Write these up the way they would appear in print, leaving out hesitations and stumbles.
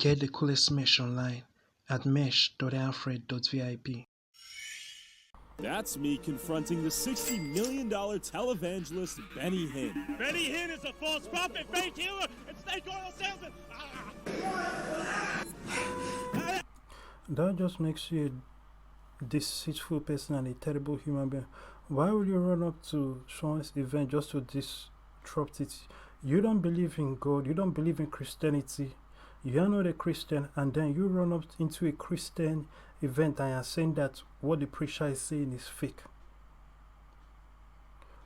Get the coolest mesh online at mesh.alfred.vip. That's me confronting the $60 million televangelist Benny Hinn. Benny Hinn is a false prophet, fake healer, and snake oil salesman. That just makes you a deceitful person and a terrible human being. Why would you run up to someone's event just to disrupt it? You don't believe in God, you don't believe in Christianity, you are not a Christian, and then you run up into a Christian event and are saying that what the preacher is saying is fake.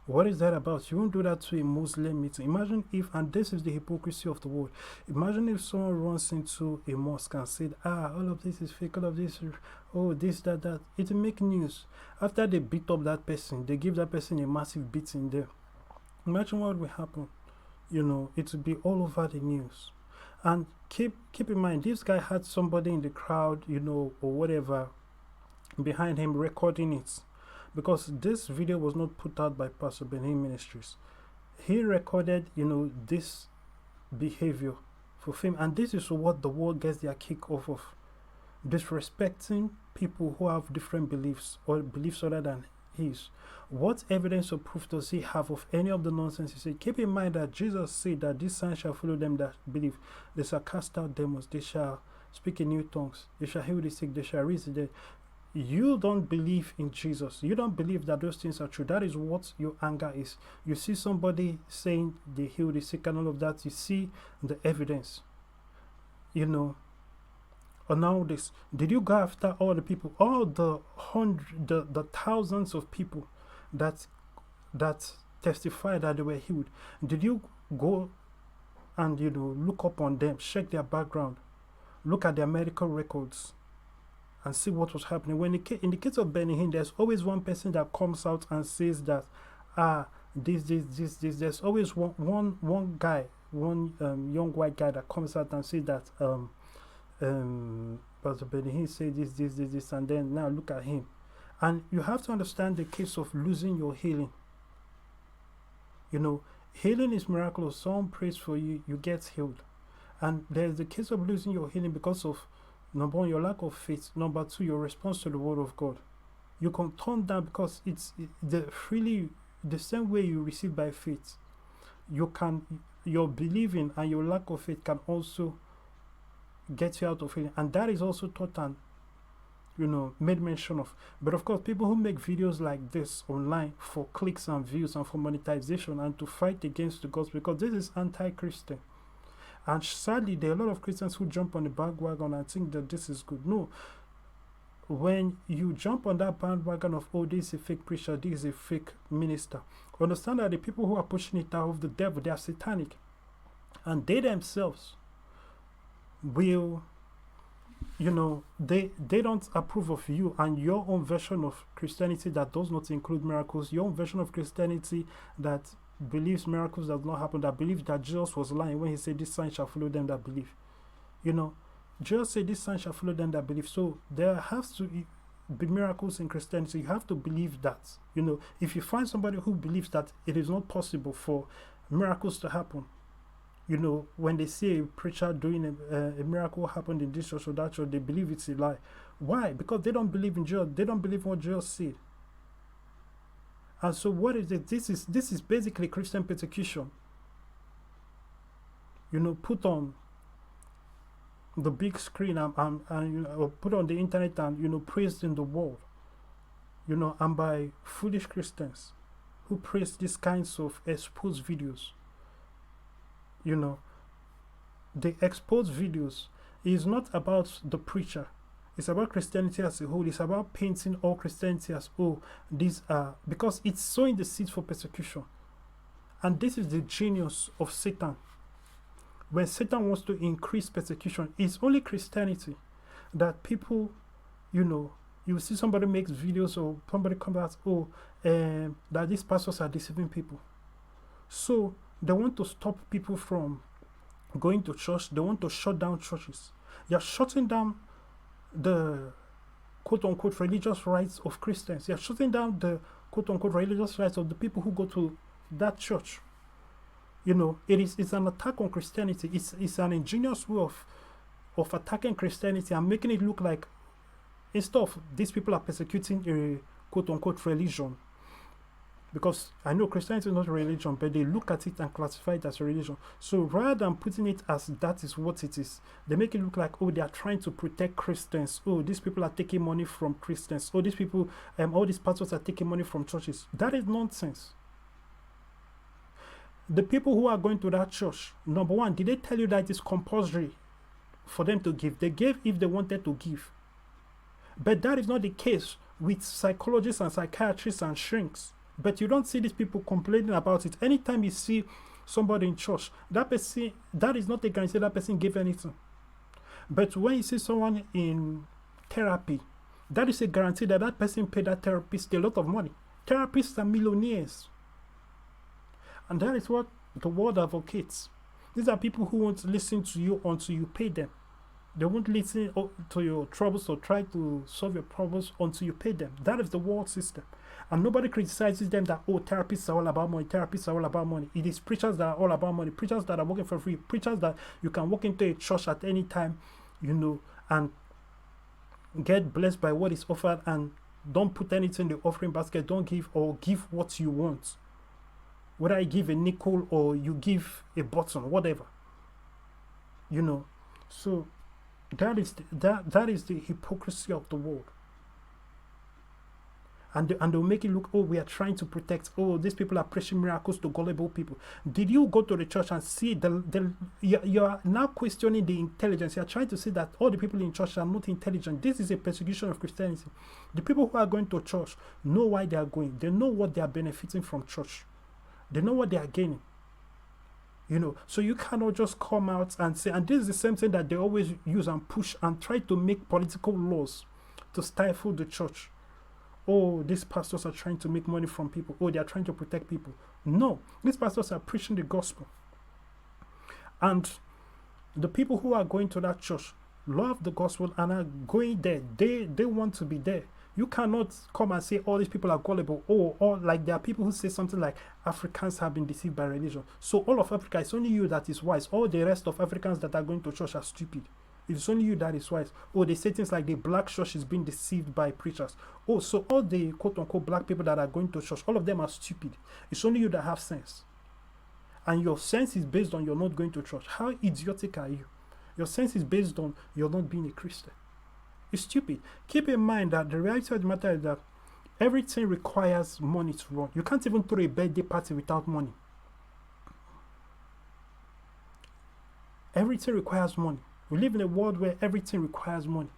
What is that about? You won't do that to a Muslim meeting. Imagine if, and this is the hypocrisy of the world, imagine if someone runs into a mosque and said, all of this is fake, all of this, this, that. It will make news. After they beat up that person, they give that person a massive beating there. Imagine what will happen. It will be all over the news. And keep in mind, this guy had somebody in the crowd, or whatever, behind him recording it. Because this video was not put out by Pastor Benny Hinn Ministries. He recorded, this behavior for fame. And this is what the world gets their kick off of. Disrespecting people who have different beliefs or beliefs other than his. What evidence or proof does he have of any of the nonsense he said? Keep in mind that Jesus said that these signs shall follow them that believe. They shall cast out demons. They shall speak in new tongues. They shall heal the sick. They shall raise the dead. You don't believe in Jesus. You don't believe that those things are true. That is what your anger is. You see somebody saying they heal the sick and all of that. You see the evidence. Or now this. Did you go after all the people, all the thousands of people that testified that they were healed? Did you go and look up on them, check their background, look at their medical records, and see what was happening? When in the case of Benny Hinn, there's always one person that comes out and says that this. There's always one guy, young white guy that comes out and says that Pastor Benny Hinn said this, and then now look at him. And you have to understand the case of losing your healing. Healing is miraculous. Someone prays for you, you get healed. And there's the case of losing your healing because of, number one, your lack of faith. Number two, your response to the word of God. You can turn down because the same way you receive by faith. Your believing and your lack of faith can also get you out of healing, and that is also taught and made mention of. But of course, people who make videos like this online for clicks and views and for monetization and to fight against the gospel, because this is anti-Christian. And sadly, there are a lot of Christians who jump on the bandwagon and think that this is good. No, when you jump on that bandwagon of, this is a fake preacher, this is a fake minister, understand that the people who are pushing it are of the devil. They are satanic, and they themselves will, they don't approve of you and your own version of Christianity that does not include miracles, your own version of Christianity that believes miracles does not happen, that believes that Jesus was lying when he said this sign shall follow them that believe. Jesus said this sign shall follow them that believe. So there has to be miracles in Christianity. You have to believe that. If you find somebody who believes that it is not possible for miracles to happen, when they see a preacher doing a miracle happened in this church or that church, they believe it's a lie. Why? Because they don't believe in Jesus. They don't believe what Jesus said. And so what is it? This is basically Christian persecution. Put on the big screen and put on the internet and praised in the world. And by foolish Christians who praise these kinds of exposed videos. The exposed videos is not about the preacher. It's about Christianity as a whole. It's about painting all Christianity as, these are, because it's sowing the seeds for persecution. And this is the genius of Satan. When Satan wants to increase persecution, it's only Christianity that people, you see somebody makes videos or somebody comes out, that these pastors are deceiving people. So they want to stop people from going to church. They want to shut down churches. They are shutting down the quote-unquote religious rights of Christians. They are shutting down the quote-unquote religious rights of the people who go to that church. It's an attack on Christianity. It's an ingenious way of attacking Christianity and making it look like, instead of these people are persecuting a quote-unquote religion, because I know Christianity is not a religion, but they look at it and classify it as a religion. So rather than putting it as that is what it is, they make it look like, oh, they are trying to protect Christians. Oh, these people are taking money from Christians. Oh, these people, all these pastors are taking money from churches. That is nonsense. The people who are going to that church, number one, did they tell you that it's compulsory for them to give? They gave if they wanted to give. But that is not the case with psychologists and psychiatrists and shrinks. But you don't see these people complaining about it. Anytime you see somebody in church, that person, that is not a guarantee that person gave anything. But when you see someone in therapy, that is a guarantee that that person paid that therapist a lot of money. Therapists are millionaires. And that is what the world advocates. These are people who won't listen to you until you pay them. They won't listen to your troubles or try to solve your problems until you pay them. That is the world system. And nobody criticizes them that, oh, therapists are all about money. Therapists are all about money. It is preachers that are all about money. Preachers that are working for free. Preachers that you can walk into a church at any time, and get blessed by what is offered, and don't put anything in the offering basket. Don't give, or give what you want. Whether you give a nickel or you give a button, whatever. So that is the hypocrisy of the world. And they'll make it look, oh, we are trying to protect, oh, these people are preaching miracles to gullible people. Did you go to the church and see you are now questioning the intelligence? You are trying to say that all the people in church are not intelligent. This is a persecution of Christianity. The people who are going to church know why they are going. They know what they are benefiting from church. They know what they are gaining. So you cannot just come out and say, and this is the same thing that they always use and push and try to make political laws to stifle the church. Oh, these pastors are trying to make money from people. Oh, they are trying to protect people. No, these pastors are preaching the gospel. And the people who are going to that church love the gospel and are going there. They want to be there. You cannot come and say all these people are gullible. Or like there are people who say something like Africans have been deceived by religion. So all of Africa, it's only you that is wise. All the rest of Africans that are going to church are stupid. It's only you that is wise. Oh, they say things like the black church is being deceived by preachers. Oh, so all the quote-unquote black people that are going to church, all of them are stupid. It's only you that have sense. And your sense is based on you're not going to church. How idiotic are you? Your sense is based on you're not being a Christian. It's stupid. Keep in mind that the reality of the matter is that everything requires money to run. You can't even throw a birthday party without money. Everything requires money. We live in a world where everything requires money.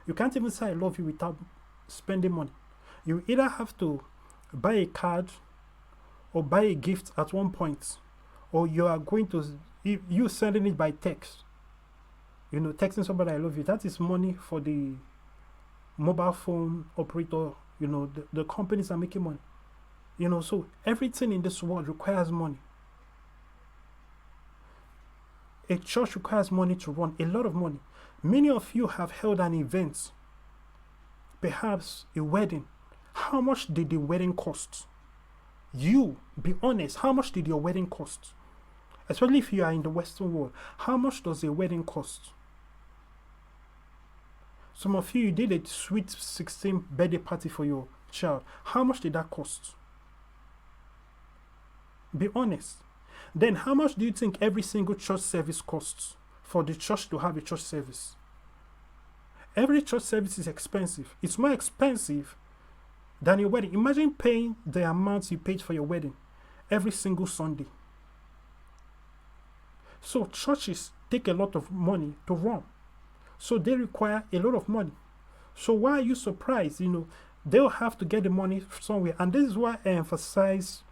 You can't even say I love you without spending money. You either have to buy a card or buy a gift at one point, or you are going to, you sending it by text. Texting somebody I love you. That is money for the mobile phone operator. The companies are making money. So everything in this world requires money. A church requires money to run, a lot of money. Many of you have held an event, perhaps a wedding. How much did the wedding cost? You, be honest, how much did your wedding cost? Especially if you are in the Western world, how much does a wedding cost? Some of you did a sweet 16 birthday party for your child. How much did that cost? Be honest. Then how much do you think every single church service costs for the church to have a church service? Every church service is expensive. It's more expensive than your wedding. Imagine paying the amount you paid for your wedding every single Sunday. So churches take a lot of money to run. So they require a lot of money. So why are you surprised? They'll have to get the money somewhere. And this is why I emphasize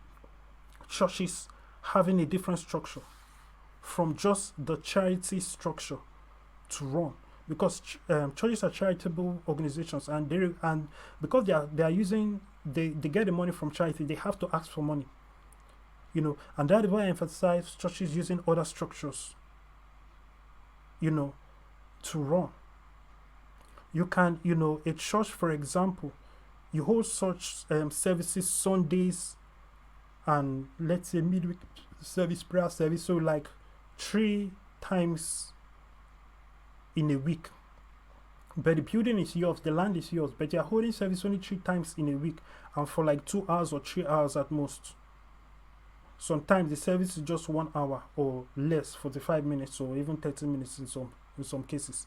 churches having a different structure from just the charity structure to run, because churches are charitable organizations, and because they are using they get the money from charity, they have to ask for money, and that is why I emphasize churches using other structures to run. You can a church, for example, you hold such services Sundays and let's say midweek service, prayer service, so like 3 times in a week. But the building is yours, the land is yours, but you're holding service only 3 times in a week and for like 2 hours or 3 hours at most. Sometimes the service is just 1 hour or less, 45 minutes or even 30 minutes in some cases.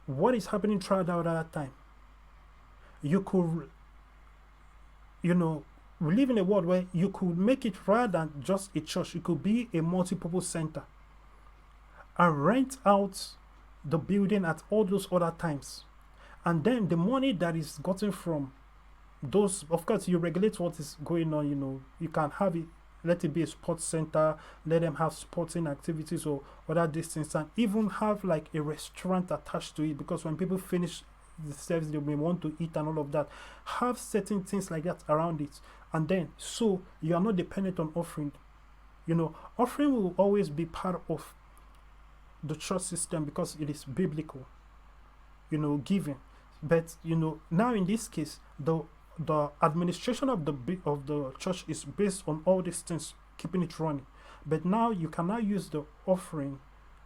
What is happening throughout that time? You could, we live in a world where you could make it rather than just a church. It could be a multi-purpose center and rent out the building at all those other times. And then the money that is gotten from those, of course, you regulate what is going on. You can have it, let it be a sports center, let them have sporting activities or other things, and even have like a restaurant attached to it, because when people finish the service they may want to eat and all of that. Have certain things like that around it, and then so you are not dependent on offering. Offering will always be part of the church system because it is biblical, giving. But now in this case, the administration of the church is based on all these things, keeping it running. But now you cannot use the offering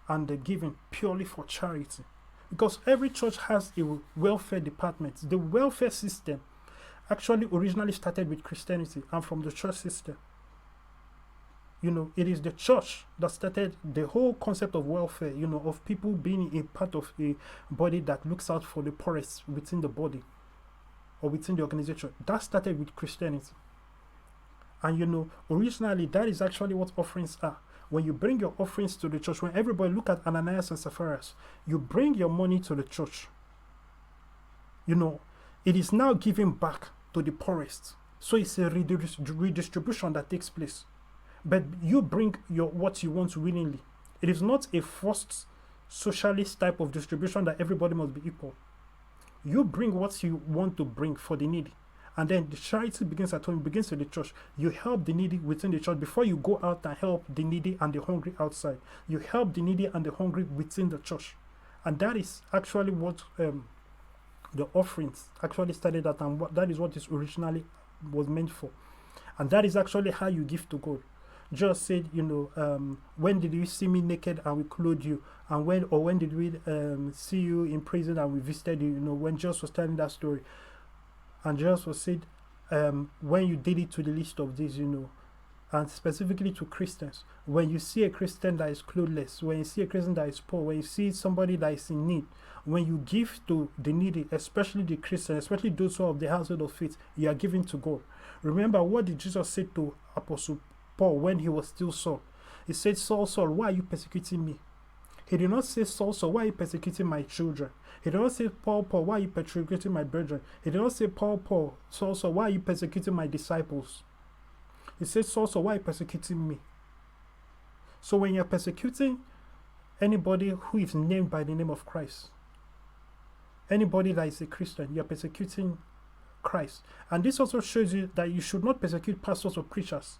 and the giving purely for charity, because every church has a welfare department. The welfare system actually originally started with Christianity and from the church system. It is the church that started the whole concept of welfare, of people being a part of a body that looks out for the poorest within the body or within the organization. That started with Christianity. And originally that is actually what offerings are. When you bring your offerings to the church, when everybody look at Ananias and Sapphira, you bring your money to the church. It is now given back to the poorest. So it's a redistribution that takes place. But you bring what you want willingly. It is not a forced socialist type of distribution that everybody must be equal. You bring what you want to bring for the needy. And then the charity begins at home, begins in the church. You help the needy within the church before you go out and help the needy and the hungry outside. You help the needy and the hungry within the church. And that is actually what the offerings actually started at, and that is what it originally was meant for. And that is actually how you give to God. Jesus said, when did you see me naked and we clothed you? And when did we see you in prison and we visited you? When Jesus was telling that story. And Jesus was said, when you did it to the least of these, and specifically to Christians, when you see a Christian that is clothless, when you see a Christian that is poor, when you see somebody that is in need, when you give to the needy, especially the Christian, especially those who are of the household of faith, you are giving to God. Remember, what did Jesus say to Apostle Paul when he was still Saul? He said, Saul, Saul, why are you persecuting me? He did not say, Saul, Saul, why are you persecuting my children? He did not say, Paul, Paul, why are you persecuting my brethren? He did not say, Paul, Paul, Saul, Saul, why are you persecuting my disciples? He said, Saul, Saul, why are you persecuting me? So when you're persecuting anybody who is named by the name of Christ, anybody that is a Christian, you're persecuting Christ. And this also shows you that you should not persecute pastors or preachers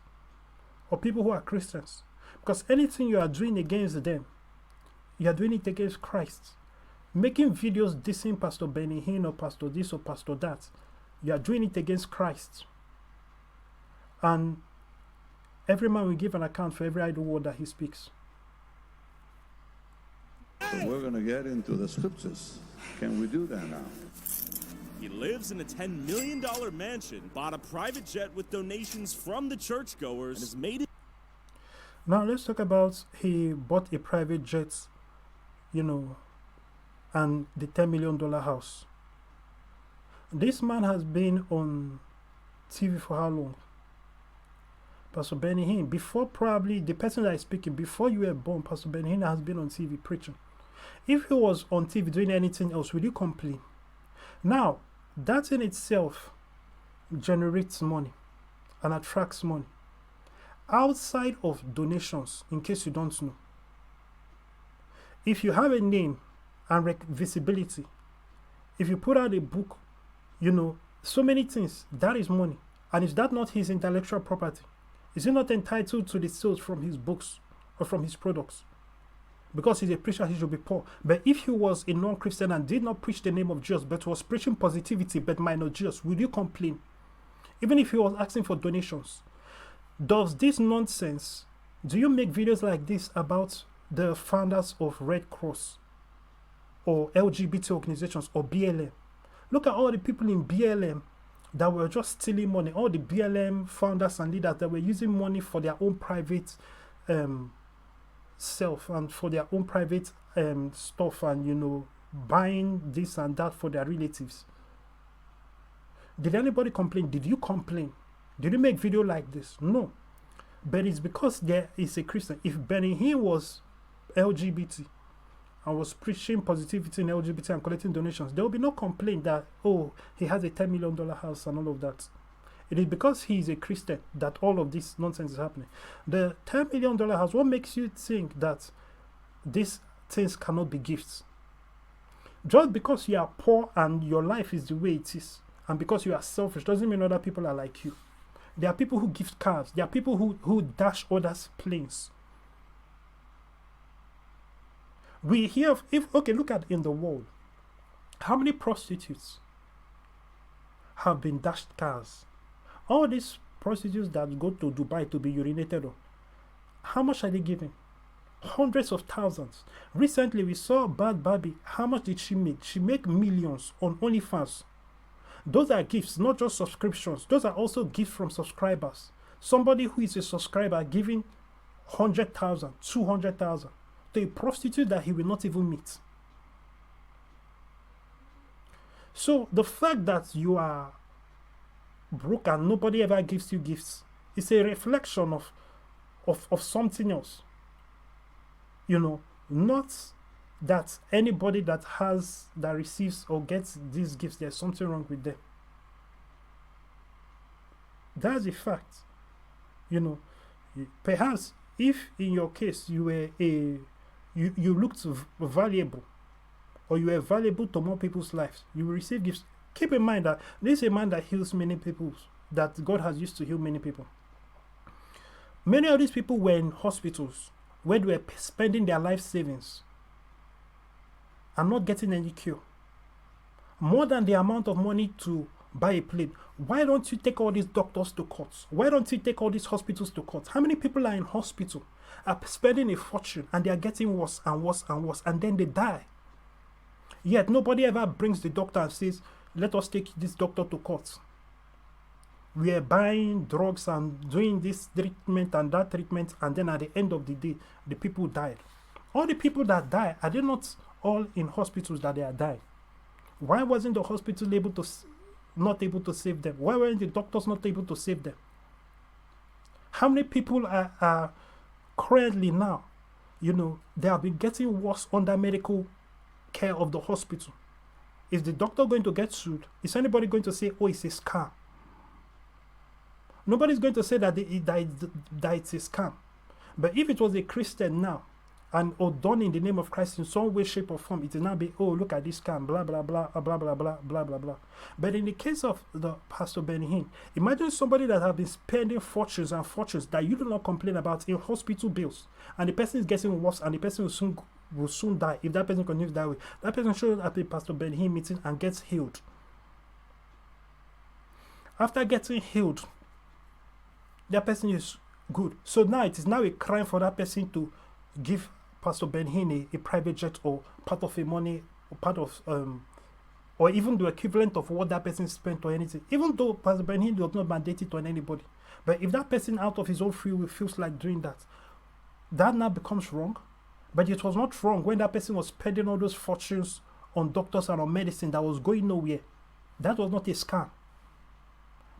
or people who are Christians, because anything you are doing against them, you are doing it against Christ. Making videos dissing Pastor Benny Hinn or Pastor this or Pastor that, you are doing it against Christ. And every man will give an account for every idle word that he speaks. So we're going to get into the scriptures. Can we do that now? He lives in a $10 million mansion, bought a private jet with donations from the churchgoers, and has made it. Now let's talk about he bought a private jet, and the $10 million house. This man has been on TV for how long? Pastor Benny Hinn, before probably the person that is speaking, before you were born, Pastor Benny Hinn has been on TV preaching. If he was on TV doing anything else, would you complain? Now, that in itself generates money and attracts money. Outside of donations, in case you don't know, if you have a name and visibility, if you put out a book, so many things, that is money. And is that not his intellectual property? Is he not entitled to the sales from his books or from his products? Because he's a preacher, he should be poor. But if he was a non-Christian and did not preach the name of Jesus, but was preaching positivity, but minor Jesus, would you complain? Even if he was asking for donations. Does this nonsense, do you make videos like this about the founders of Red Cross? or LGBT organizations or BLM. Look at all the people in BLM that were just stealing money. All the BLM founders and leaders that were using money for their own private self and for their own private stuff, and, you know, buying this and that for their relatives. Did anybody complain? Did you complain? Did you make video like this? No. But it's because there is a Christian. If Benny Hinn was LGBT and was preaching positivity in LGBT and collecting donations, there will be no complaint that, oh, he has a $10 million house and all of that. It is because he is a Christian that all of this nonsense is happening. The $10 million house, what makes you think that these things cannot be gifts? Just because you are poor and your life is the way it is, and because you are selfish, doesn't mean other people are like you. There are people who gift cars. There are people who dash others planes. We hear, okay, look at in the world. How many prostitutes have been dashed cars? All these prostitutes that go to Dubai to be urinated on, how much are they giving? Hundreds of thousands. Recently, we saw Bad Barbie. How much did she make? She made millions on OnlyFans. Those are gifts, not just subscriptions. Those are also gifts from subscribers. Somebody who is a subscriber giving 100,000, 200,000 to a prostitute that he will not even meet. So the fact that you are broke and nobody ever gives you gifts is a reflection of something else. You know, not that anybody that receives or gets these gifts, there's something wrong with them. That's a fact. You know, perhaps if in your case you were you looked valuable, or you were valuable to more people's lives, you will receive gifts. Keep in mind that this is a man that heals many people, that God has used to heal many people. Many of these people were in hospitals where they were spending their life savings and not getting any cure. More than the amount of money to buy a plane. Why don't you take all these doctors to court? Why don't you take all these hospitals to court? How many people are in hospital, are spending a fortune, and they are getting worse and worse and worse, and then they die? Yet nobody ever brings the doctor and says, let us take this doctor to court. We are buying drugs and doing this treatment and that treatment, and then at the end of the day, the people died. All the people that die, are they not all in hospitals that they are dying? Why wasn't the hospital not able to save them? Why weren't the doctors not able to save them? How many people are currently now, you know, they have been getting worse under medical care of the hospital? Is the doctor going to get sued? Is anybody going to say, oh, it's a scam? Nobody's going to say that it's a scam. But if it was a Christian now, and or done in the name of Christ in some way, shape, or form, it will now be, oh, look at this scam, blah, blah, blah, blah, blah, blah, blah, blah, blah. But in the case of the Pastor Benny Hinn, imagine somebody that has been spending fortunes and fortunes that you do not complain about in hospital bills, and the person is getting worse, and the person will soon die. If that person continues that way, that person shows up at the Pastor Benny Hinn meeting and gets healed. After getting healed, that person is good. So now it is now a crime for that person to give Pastor Benny Hinn a private jet, or part of a money, or part of or even the equivalent of what that person spent or anything. Even though Pastor Benny Hinn does not mandate it on anybody, but if that person out of his own free will feels like doing that, that now becomes wrong. But it was not wrong when that person was spending all those fortunes on doctors and on medicine that was going nowhere. That was not a scam.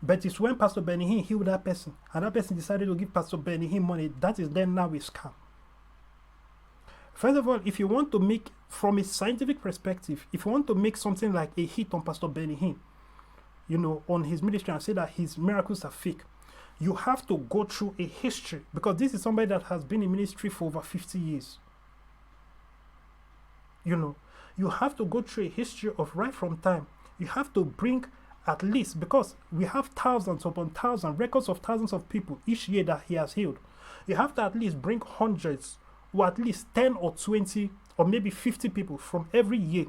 But it's when Pastor Benny Hinn healed that person, and that person decided to give Pastor Benny Hinn money, that is then now a scam. First of all, if you want to make, from a scientific perspective, if you want to make something like a hit on Pastor Benny Hinn, you know, on his ministry, and say that his miracles are fake, you have to go through a history, because this is somebody that has been in ministry for over 50 years. You know, you have to go through a history of right from time. You have to bring at least, because we have thousands upon thousands, records of thousands of people each year that he has healed. You have to at least bring hundreds, or at least 10 or 20 or maybe 50 people from every year,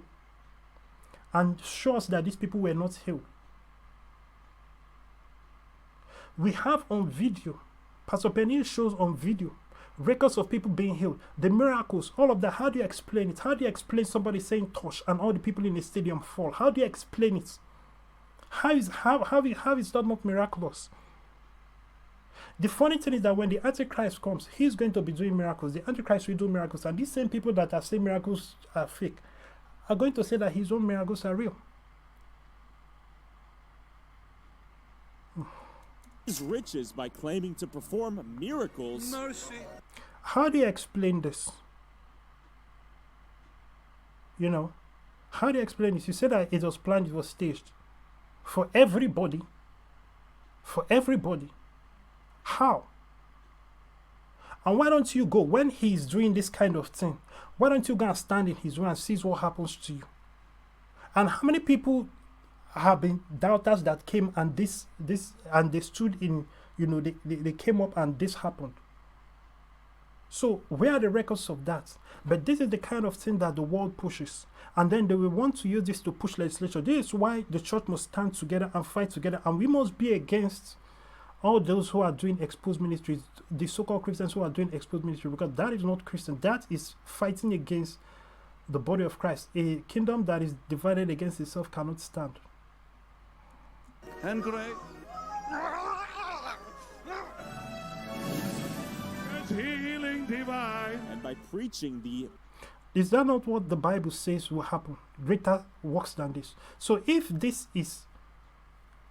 and show us that these people were not healed. We have on video, Pastor Benny shows on video records of people being healed, the miracles, all of that. How do you explain it? How do you explain somebody saying touch and all the people in the stadium fall? How do you explain it? How is that not miraculous? The funny thing is that when the Antichrist comes, he's going to be doing miracles. The Antichrist will do miracles, and these same people that are saying miracles are fake are going to say that his own miracles are real. His riches by claiming to perform miracles. Mercy. How do you explain this? You know, how do you explain this? You said that it was planned, it was staged. For everybody. For everybody. How? And why don't you go, when he's doing this kind of thing, why don't you go and stand in his way and see what happens to you? And how many people have been doubters that came and this and they stood in, you know, they came up and this happened. So where are the records of that? But this is the kind of thing that the world pushes, and then they will want to use this to push legislation. This is why the church must stand together and fight together, and we must be against all those who are doing exposed ministries, the so-called Christians who are doing exposed ministry, because that is not Christian. That is fighting against the body of Christ. A kingdom that is divided against itself cannot stand. And great. Healing divine. And by preaching the Is that not what the Bible says will happen? Greater works than this. So if this is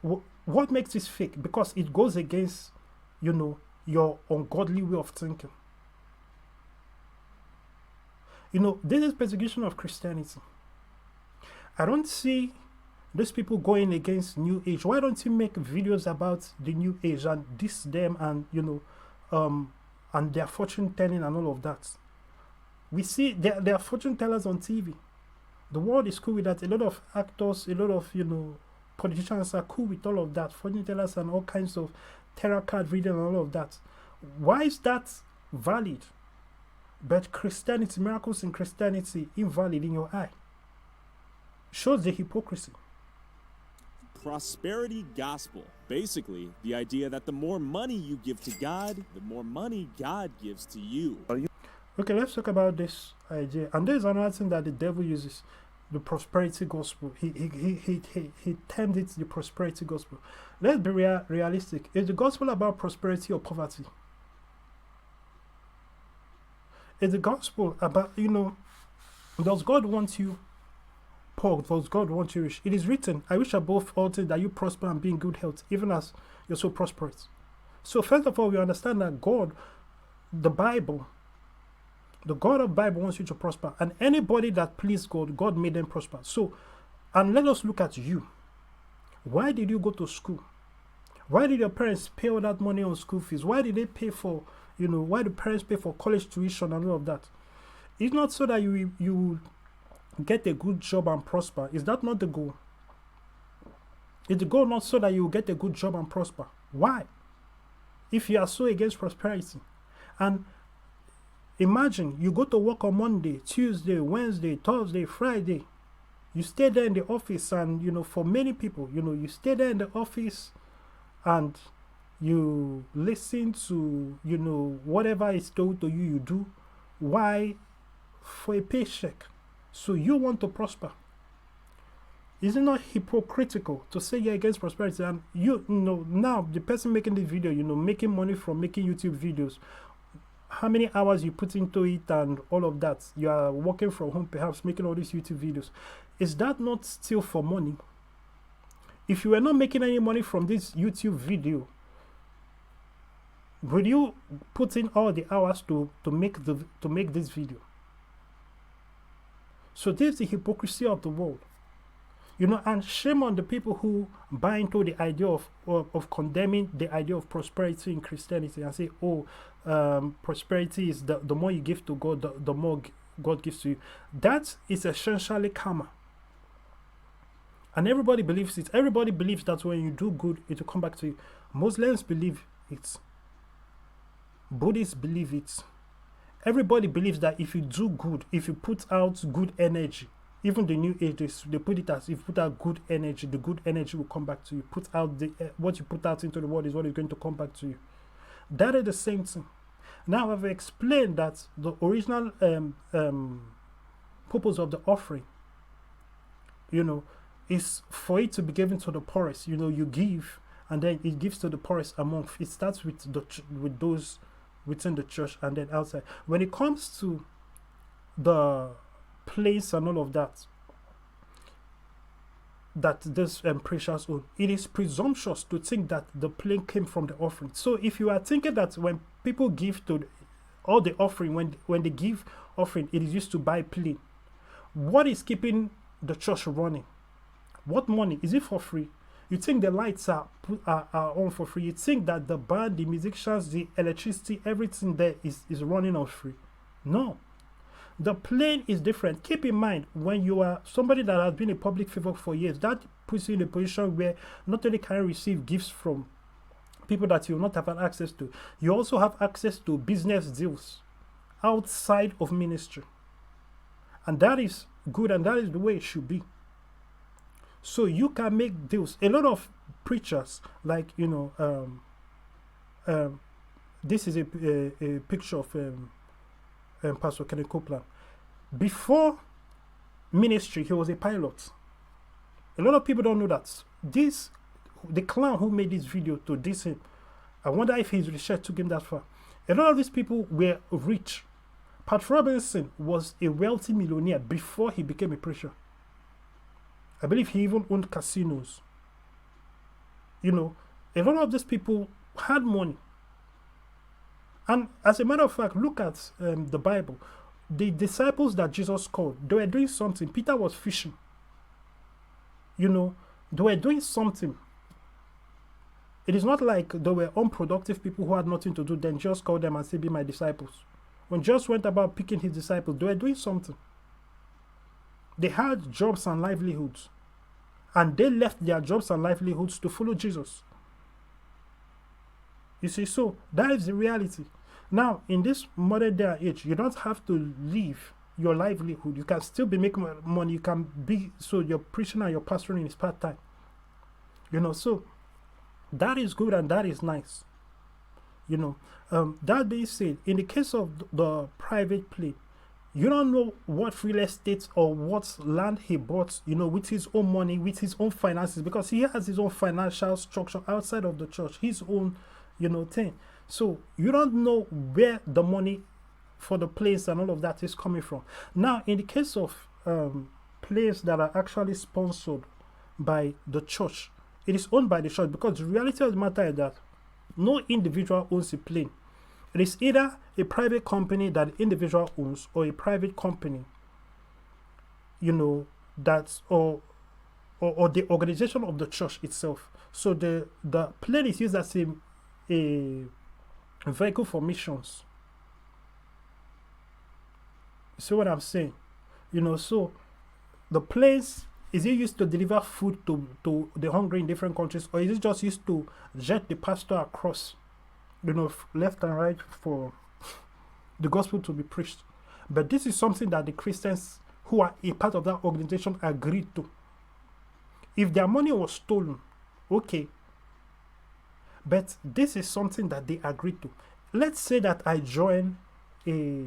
what makes this fake? Because it goes against, you know, your ungodly way of thinking. You know, this is persecution of Christianity. I don't see these people going against New Age. Why don't you make videos about the New Age and diss them and, you know, and their fortune telling and all of that? We see there are fortune tellers on TV. The world is cool with that. A lot of actors, a lot of, you know, politicians are cool with all of that. Fortune tellers and all kinds of tarot card reading and all of that. Why is that valid? But Christianity, miracles in Christianity, invalid in your eye. Shows the hypocrisy. prosperity gospel. Basically, the idea that the more money you give to God, the more money God gives to you. Okay, let's talk about this idea. And there's another thing that the devil uses, the prosperity gospel. He termed it the prosperity gospel. Let's be realistic. Is the gospel about prosperity or poverty? Is the gospel about, does God want you poor? Does God want you rich? It is written, I wish above all things that you prosper and be in good health, even as you're so prosperous. So first of all, we understand that God, the Bible, the God of the Bible wants you to prosper. And anybody that pleased God, God made them prosper. So, and let us look at you. Why did you go to school? Why did your parents pay all that money on school fees? Why did they pay for, why do parents pay for college tuition and all of that? It's not so that you get a good job and prosper. Is that not the goal? Is the goal not so that you get a good job and prosper? Why? If you are so against prosperity. And imagine you go to work on Monday, Tuesday, Wednesday, Thursday, Friday. You stay there in the office, and for many people, you stay there in the office and you listen to whatever is told to you, you do. Why? For a paycheck. So you want to prosper. Is it not hypocritical to say you're against prosperity, and now the person making the video, making money from making YouTube videos, how many hours you put into it and all of that? You are working from home, perhaps making all these YouTube videos. Is that not still for money? If you were not making any money from this YouTube video, would you put in all the hours to make this video? So this is the hypocrisy of the world. And shame on the people who buy into the idea of condemning the idea of prosperity in Christianity and say, prosperity is the more you give to God, the more God gives to you. That is essentially karma. And everybody believes it. Everybody believes that when you do good, it will come back to you. Muslims believe it. Buddhists believe it. Everybody believes that if you do good, if you put out good energy, even the New Age, they put it as, if you put out good energy, the good energy will come back to you. Put out what you put out into the world is what is going to come back to you. That is the same thing. Now I've explained that the original purpose of the offering, is for it to be given to the poorest. You give, and then it gives to the poorest among. It starts with those within the church and then outside. When it comes to the place and all of that this preachers own, it is presumptuous to think that the plane came from the offering. So if you are thinking that when people give to all the offering, when they give offering, it is used to buy plane, what is keeping the church running? What money? Is it for free? You think the lights are on for free? You think that the band, the musicians, the electricity, everything there is running on free? No. The plane is different. Keep in mind, when you are somebody that has been a public figure for years, that puts you in a position where not only can you receive gifts from people that you will not have access to, you also have access to business deals outside of ministry. And that is good, and that is the way it should be. So you can make deals. A lot of preachers, like, this is a picture of Pastor Kenneth Copeland. Before ministry, he was a pilot. A lot of people don't know that. The clown who made this video to diss him, I wonder if his research took him that far. A lot of these people were rich. Pat Robinson was a wealthy millionaire before he became a preacher. I believe he even owned casinos. A lot of these people had money. And as a matter of fact, look at the Bible. The disciples that Jesus called, they were doing something. Peter was fishing. They were doing something. It is not like they were unproductive people who had nothing to do, then just called them and said, be my disciples. When Jesus went about picking his disciples, they were doing something. They had jobs and livelihoods. And they left their jobs and livelihoods to follow Jesus. You see, so that is the reality. Now, in this modern day and age, you don't have to leave your livelihood. You can still be making money. You can be, so your preaching and your pastoring is part-time. So that is good and that is nice. That being said, in the case of the private plane, you don't know what real estate or what land he bought, with his own money, with his own finances, because he has his own financial structure outside of the church, his own, thing. So you don't know where the money for the place and all of that is coming from. Now, in the case of planes that are actually sponsored by the church, it is owned by the church, because the reality of the matter is that no individual owns a plane. It is either a private company that the individual owns, or a private company, that's or the organization of the church itself. So the plane is used as a vehicle for missions. You see what I'm saying? So the planes, is it used to deliver food to the hungry in different countries, or is it just used to jet the pastor across, left and right for the gospel to be preached? But this is something that the Christians who are a part of that organization agreed to. If their money was stolen, okay. But this is something that they agreed to. Let's say that I join a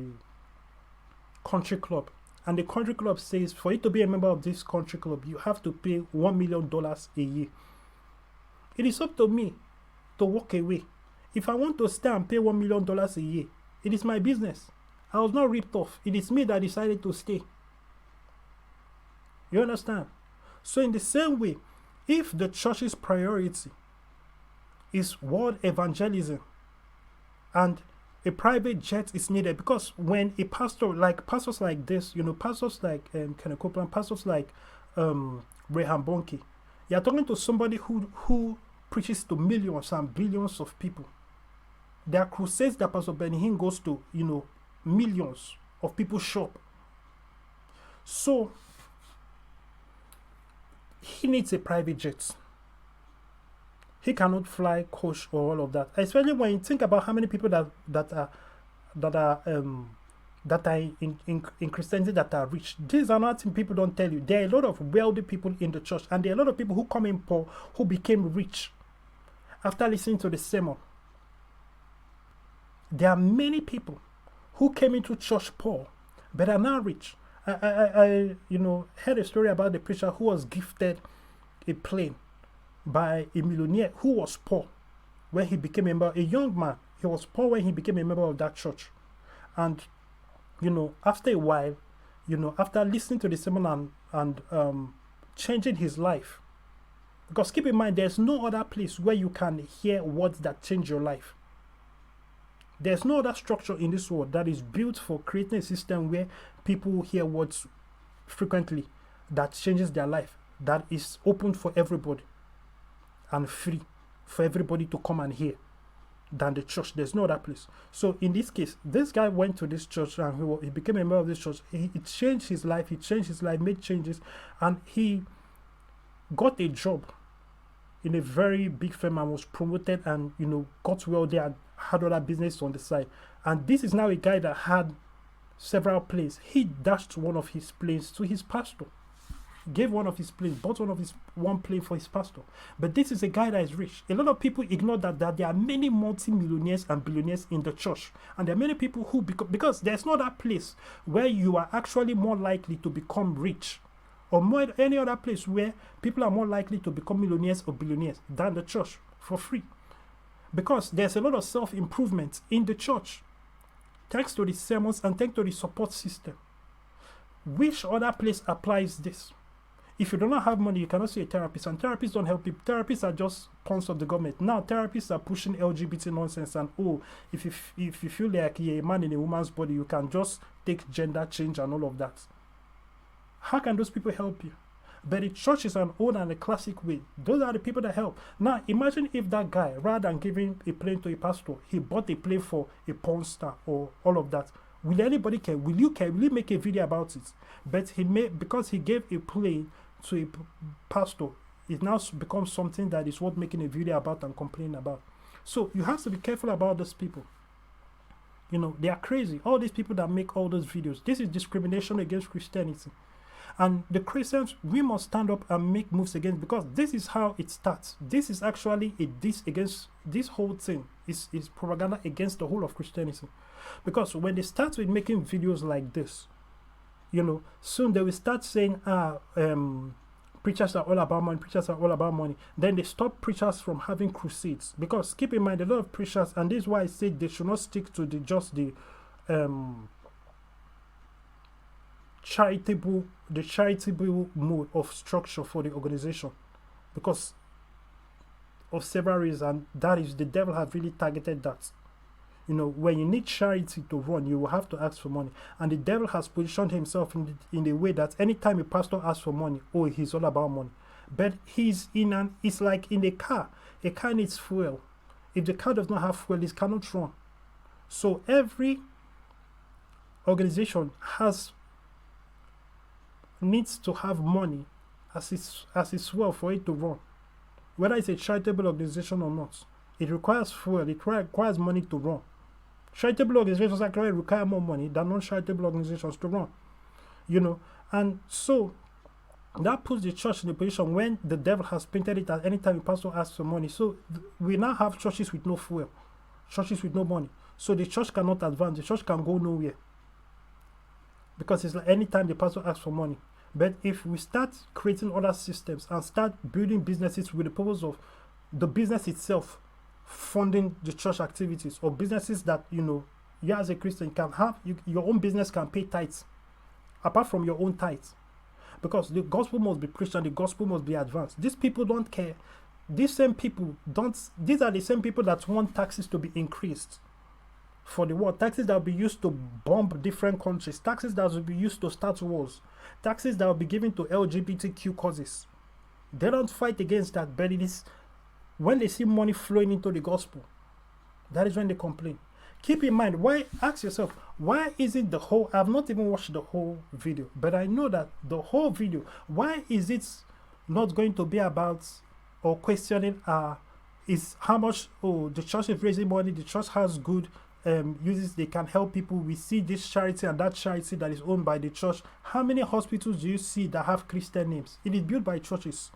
country club, and the country club says, for you to be a member of this country club, you have to pay $1 million a year. It is up to me to walk away. If I want to stay and pay $1 million a year, it is my business. I was not ripped off. It is me that decided to stay. You understand? So in the same way, if the church's priority is world evangelism, and a private jet is needed, because when a pastor, like pastors like this, pastors like Kenneth Copeland, pastors like Reinhard Bonnke, you're talking to somebody who preaches to millions and billions of people. There are crusades that Pastor Benny Hinn goes to, millions of people shop. So he needs a private jet. He cannot fly coach or all of that. Especially when you think about how many people that are in Christianity that are rich. These are not things people don't tell you. There are a lot of wealthy people in the church, and there are a lot of people who come in poor who became rich after listening to the sermon. There are many people who came into church poor but are now rich. I heard a story about the preacher who was gifted a plane by a millionaire who was poor when he became a member. A young man, he was poor when he became a member of that church. And after a while, after listening to the sermon and changing his life, because keep in mind, there's no other place where you can hear words that change your life. There's no other structure in this world that is built for creating a system where people hear words frequently that changes their life, that is open for everybody and free for everybody to come and hear than the church. There's no other place. So in this case, this guy went to this church and he became a member of this church. He changed his life. He changed his life, made changes, and he got a job in a very big firm and was promoted and got well there and had other business on the side. And this is now a guy that had several planes. He dashed one of his planes to his pastor, gave one of his planes, bought one plane for his pastor. But this is a guy that is rich. A lot of people ignore that there are many multi-millionaires and billionaires in the church, and there are many people who because there's no other place where you are actually more likely to become rich, or any other place where people are more likely to become millionaires or billionaires than the church for free. Because there's a lot of self-improvement in the church, thanks to the sermons and thanks to the support system. Which other place applies this? If you do not have money, you cannot see a therapist, and therapists don't help people. Therapists are just pawns of the government. Now therapists are pushing LGBT nonsense, and if you feel like you're a man in a woman's body, you can just take gender change and all of that. How can those people help you? But the church is an old and a classic way. Those are the people that help. Now imagine if that guy, rather than giving a plane to a pastor, he bought a plane for a porn star or all of that. Will anybody care? Will you care? Will you make a video about it? But because he gave a plane to a pastor, it now becomes something that is worth making a video about and complaining about. So you have to be careful about those people. They are crazy. All these people that make all those videos, this is discrimination against Christianity. And the Christians, we must stand up and make moves against, because this is how it starts. This is actually this whole thing is propaganda against the whole of Christianity. Because when they start with making videos like this, soon they will start saying, preachers are all about money, preachers are all about money. Then they stop preachers from having crusades. Because keep in mind, a lot of preachers, and this is why I say they should not stick to the charitable mode of structure for the organization, because of several reasons. That is, the devil has really targeted that. When you need charity to run, you will have to ask for money, and the devil has positioned himself in the way that anytime a pastor asks for money, he's all about money. But it's like in a car needs fuel. If the car does not have fuel, it cannot run. So every organization needs to have money as its well for it to run, whether it's a charitable organization or not. It requires fuel. It requires money to run. Charitable organizations actually require more money than non-charitable organizations to run. And so that puts the church in a position when the devil has painted it as anytime a pastor asks for money. So we now have churches with no fuel, churches with no money. So the church cannot advance. The church can go nowhere, because it's like anytime the pastor asks for money. But if we start creating other systems and start building businesses with the purpose of the business itself funding the church activities, or businesses that you as a Christian can have, your own business can pay tithes apart from your own tithes, because the gospel must be preached and the gospel must be advanced. These people don't care. These are the same people that want taxes to be increased for the world, taxes that will be used to bomb different countries, taxes that will be used to start wars, taxes that will be given to LGBTQ causes. They don't fight against that, but it is when they see money flowing into the gospel, that is when they complain. Keep in mind, ask yourself, why isn't I've not even watched the whole video, but I know that the whole video, why is it not going to be about or questioning is how much the church is raising money, the church has good uses, they can help people. We see this charity and that charity that is owned by the church. How many hospitals do you see that have Christian names? It is built by churches,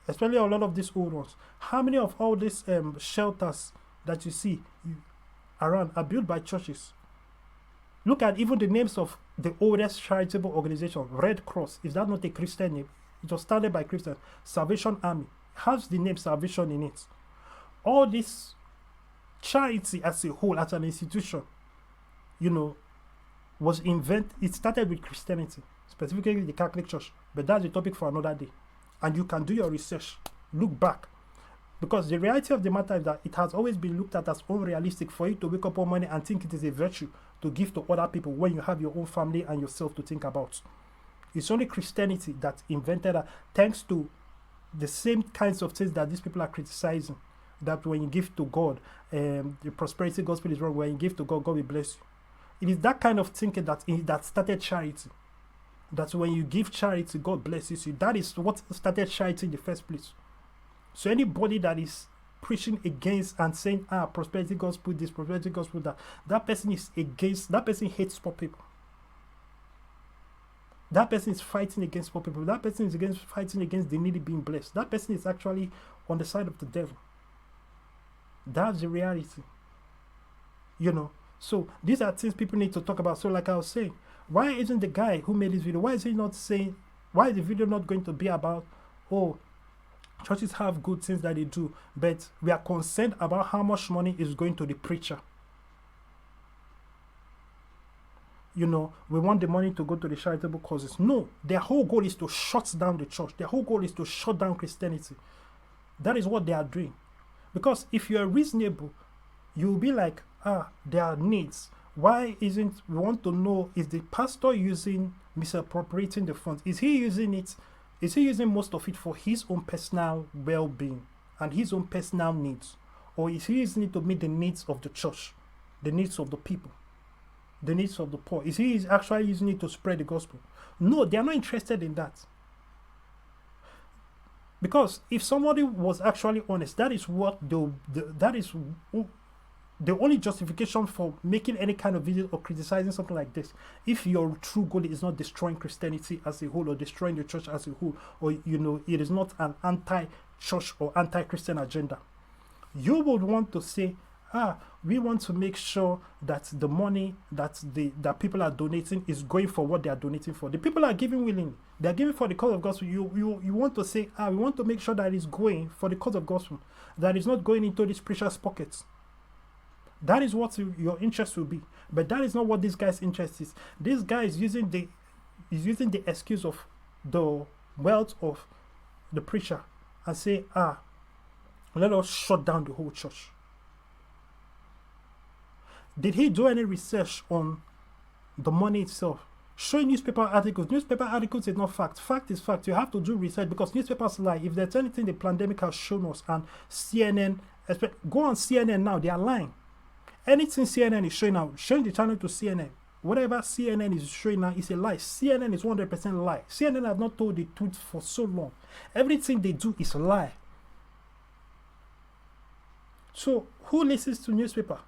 especially a lot of these old ones. How many of all these shelters that you see, around are built by churches. Look at even the names of the oldest charitable organization, Red Cross. Is that not a Christian name? It was started by Christians. Salvation Army has the name Salvation in it. All this charity as a whole, as an institution, was invented. It started with Christianity, specifically the Catholic Church. But that's a topic for another day. And you can do your research, look back. Because the reality of the matter is that it has always been looked at as unrealistic for you to wake up one morning and think it is a virtue to give to other people when you have your own family and yourself to think about. It's only Christianity that invented that, thanks to the same kinds of things that these people are criticizing. That when you give to God, the prosperity gospel is wrong. When you give to God, God will bless you. It is that kind of thinking that started charity. That when you give charity, God blesses you. That is what started charity in the first place. So anybody that is preaching against and saying, prosperity gospel this, prosperity gospel that person is against, that person hates poor people. That person is fighting against poor people. That person is fighting against the needy being blessed. That person is actually on the side of the devil. That's the reality. So these are things people need to talk about. So like I was saying, why isn't the guy who made this video, why is he not saying, why is the video not going to be about, churches have good things that they do, but we are concerned about how much money is going to the preacher. We want the money to go to the charitable causes. No, their whole goal is to shut down the church. Their whole goal is to shut down Christianity. That is what they are doing. Because if you are reasonable, you'll be like, there are needs. Why isn't, we want to know, is the pastor misappropriating the funds? Is he using most of it for his own personal well-being and his own personal needs? Or is he using it to meet the needs of the church, the needs of the people, the needs of the poor? Is he actually using it to spread the gospel? No, they are not interested in that. Because if somebody was actually honest, that is the only justification for making any kind of video or criticizing something like this. If your true goal is not destroying Christianity as a whole or destroying the church as a whole, or it is not an anti-church or anti-Christian agenda, you would want to say, we want to make sure that the money that people are donating is going for what they are donating for. The people are giving willingly. They are giving for the cause of gospel. You want to say, we want to make sure that it's going for the cause of gospel, that it's not going into these preachers' pockets. That is what your interest will be. But that is not what this guy's interest is. This guy is using the excuse of the wealth of the preacher and say, let us shut down the whole church. Did he do any research on the money itself? Showing newspaper articles. Newspaper articles is not fact. Fact is fact. You have to do research because newspapers lie. If there's anything the pandemic has shown us, and CNN, go on CNN now, they are lying. Anything CNN is showing now, change the channel to CNN. Whatever CNN is showing now is a lie. CNN is 100% lie. CNN have not told the truth for so long. Everything they do is a lie. So who listens to newspaper?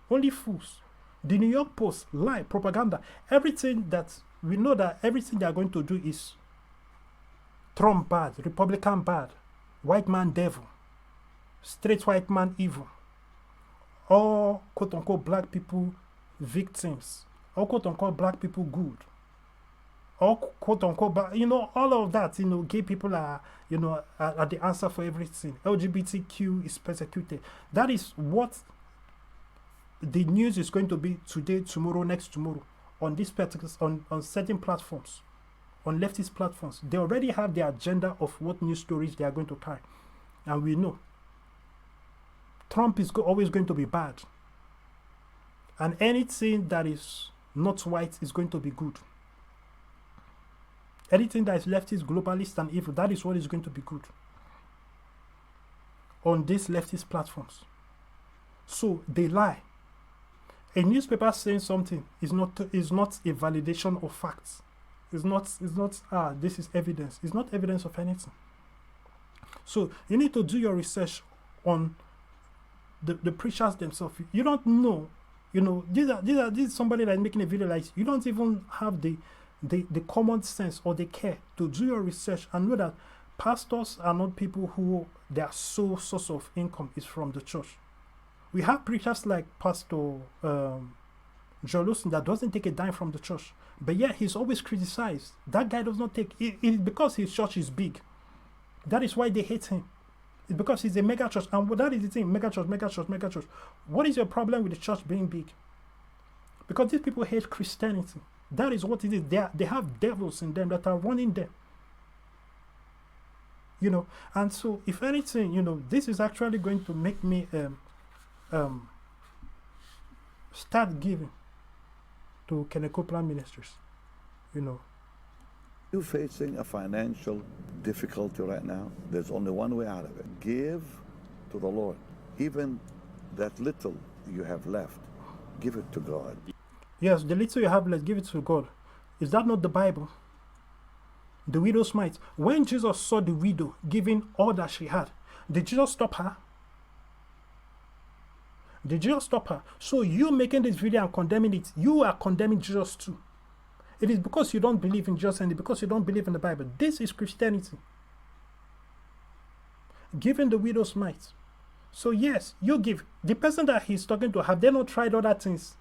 Only fools. The New York Post, lie, propaganda. Everything that we know that everything they are going to do is Trump bad, Republican bad, white man devil, straight white man evil, or quote unquote black people victims, or quote unquote black people good, or quote unquote, all of that, gay people are the answer for everything. LGBTQ is persecuted. That is what the news is going to be today, tomorrow, next tomorrow, on these on certain platforms, on leftist platforms. They already have the agenda of what news stories they are going to carry, and we know Trump is always going to be bad, and anything that is not white is going to be good. Anything that is leftist, globalist, and evil, that is what is going to be good on these leftist platforms. So they lie. A newspaper saying something is not a validation of facts. It's not this is evidence. It's not evidence of anything. So you need to do your research on the preachers themselves. You don't know, this is somebody that's making a video like this. You don't even have the common sense or the care to do your research and know that pastors are not people who their sole source of income is from the church. We have preachers like Pastor Joel Osteen that doesn't take a dime from the church, but yet he's always criticized. That guy does not take it. It is because his church is big. That is why they hate him. It's because he's a mega church, and that is the thing: mega church, mega church, mega church. What is your problem with the church being big? Because these people hate Christianity. That is what it is. They have devils in them that are running them. You know, and so if anything, you know, this is actually going to make me start giving to Kenneth Copeland Ministries. You know. You're facing a financial difficulty right now. There's only one way out of it. Give to the Lord. Even that little you have left, give it to God. Yes, the little you have left, give it to God. Is that not the Bible? The widow's mite. When Jesus saw the widow giving all that she had, did Jesus stop her? Did Jesus stop her? So you making this video and condemning it, you are condemning Jesus too. It is because you don't believe in Jesus and because you don't believe in the Bible. This is Christianity. Giving the widow's mite. So yes, you give. The person that he's talking to, have they not tried other things?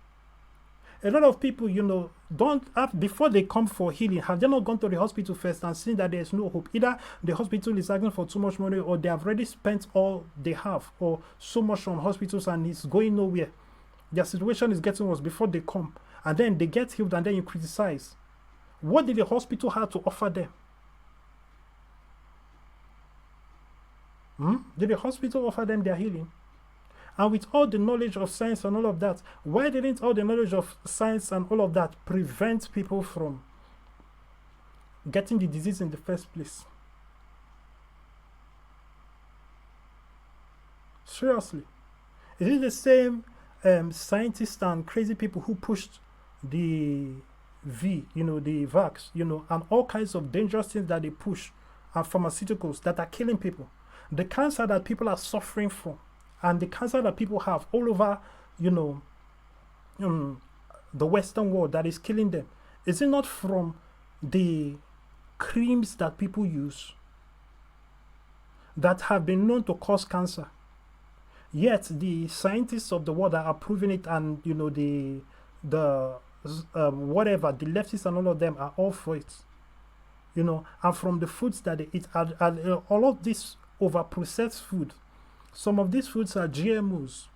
A lot of people, you know, don't have, before they come for healing, have they not gone to the hospital first and seen that there's no hope? Either the hospital is asking for too much money, or they have already spent all they have, or so much on hospitals and it's going nowhere. Their situation is getting worse before they come. And then they get healed and then you criticize. What did the hospital have to offer them? Did the hospital offer them their healing? And with all the knowledge of science and all of that, why didn't all the knowledge of science and all of that prevent people from getting the disease in the first place? Seriously. Is it the same scientists and crazy people who pushed the the vax, and all kinds of dangerous things that they push, and pharmaceuticals that are killing people? The cancer that people are suffering from, and the cancer that people have all over, the Western world that is killing them, is it not from the creams that people use that have been known to cause cancer? Yet the scientists of the world are approving it, and the whatever, the leftists and all of them are all for it. And from the foods that they eat, all of this over processed food, some of these foods are GMOs.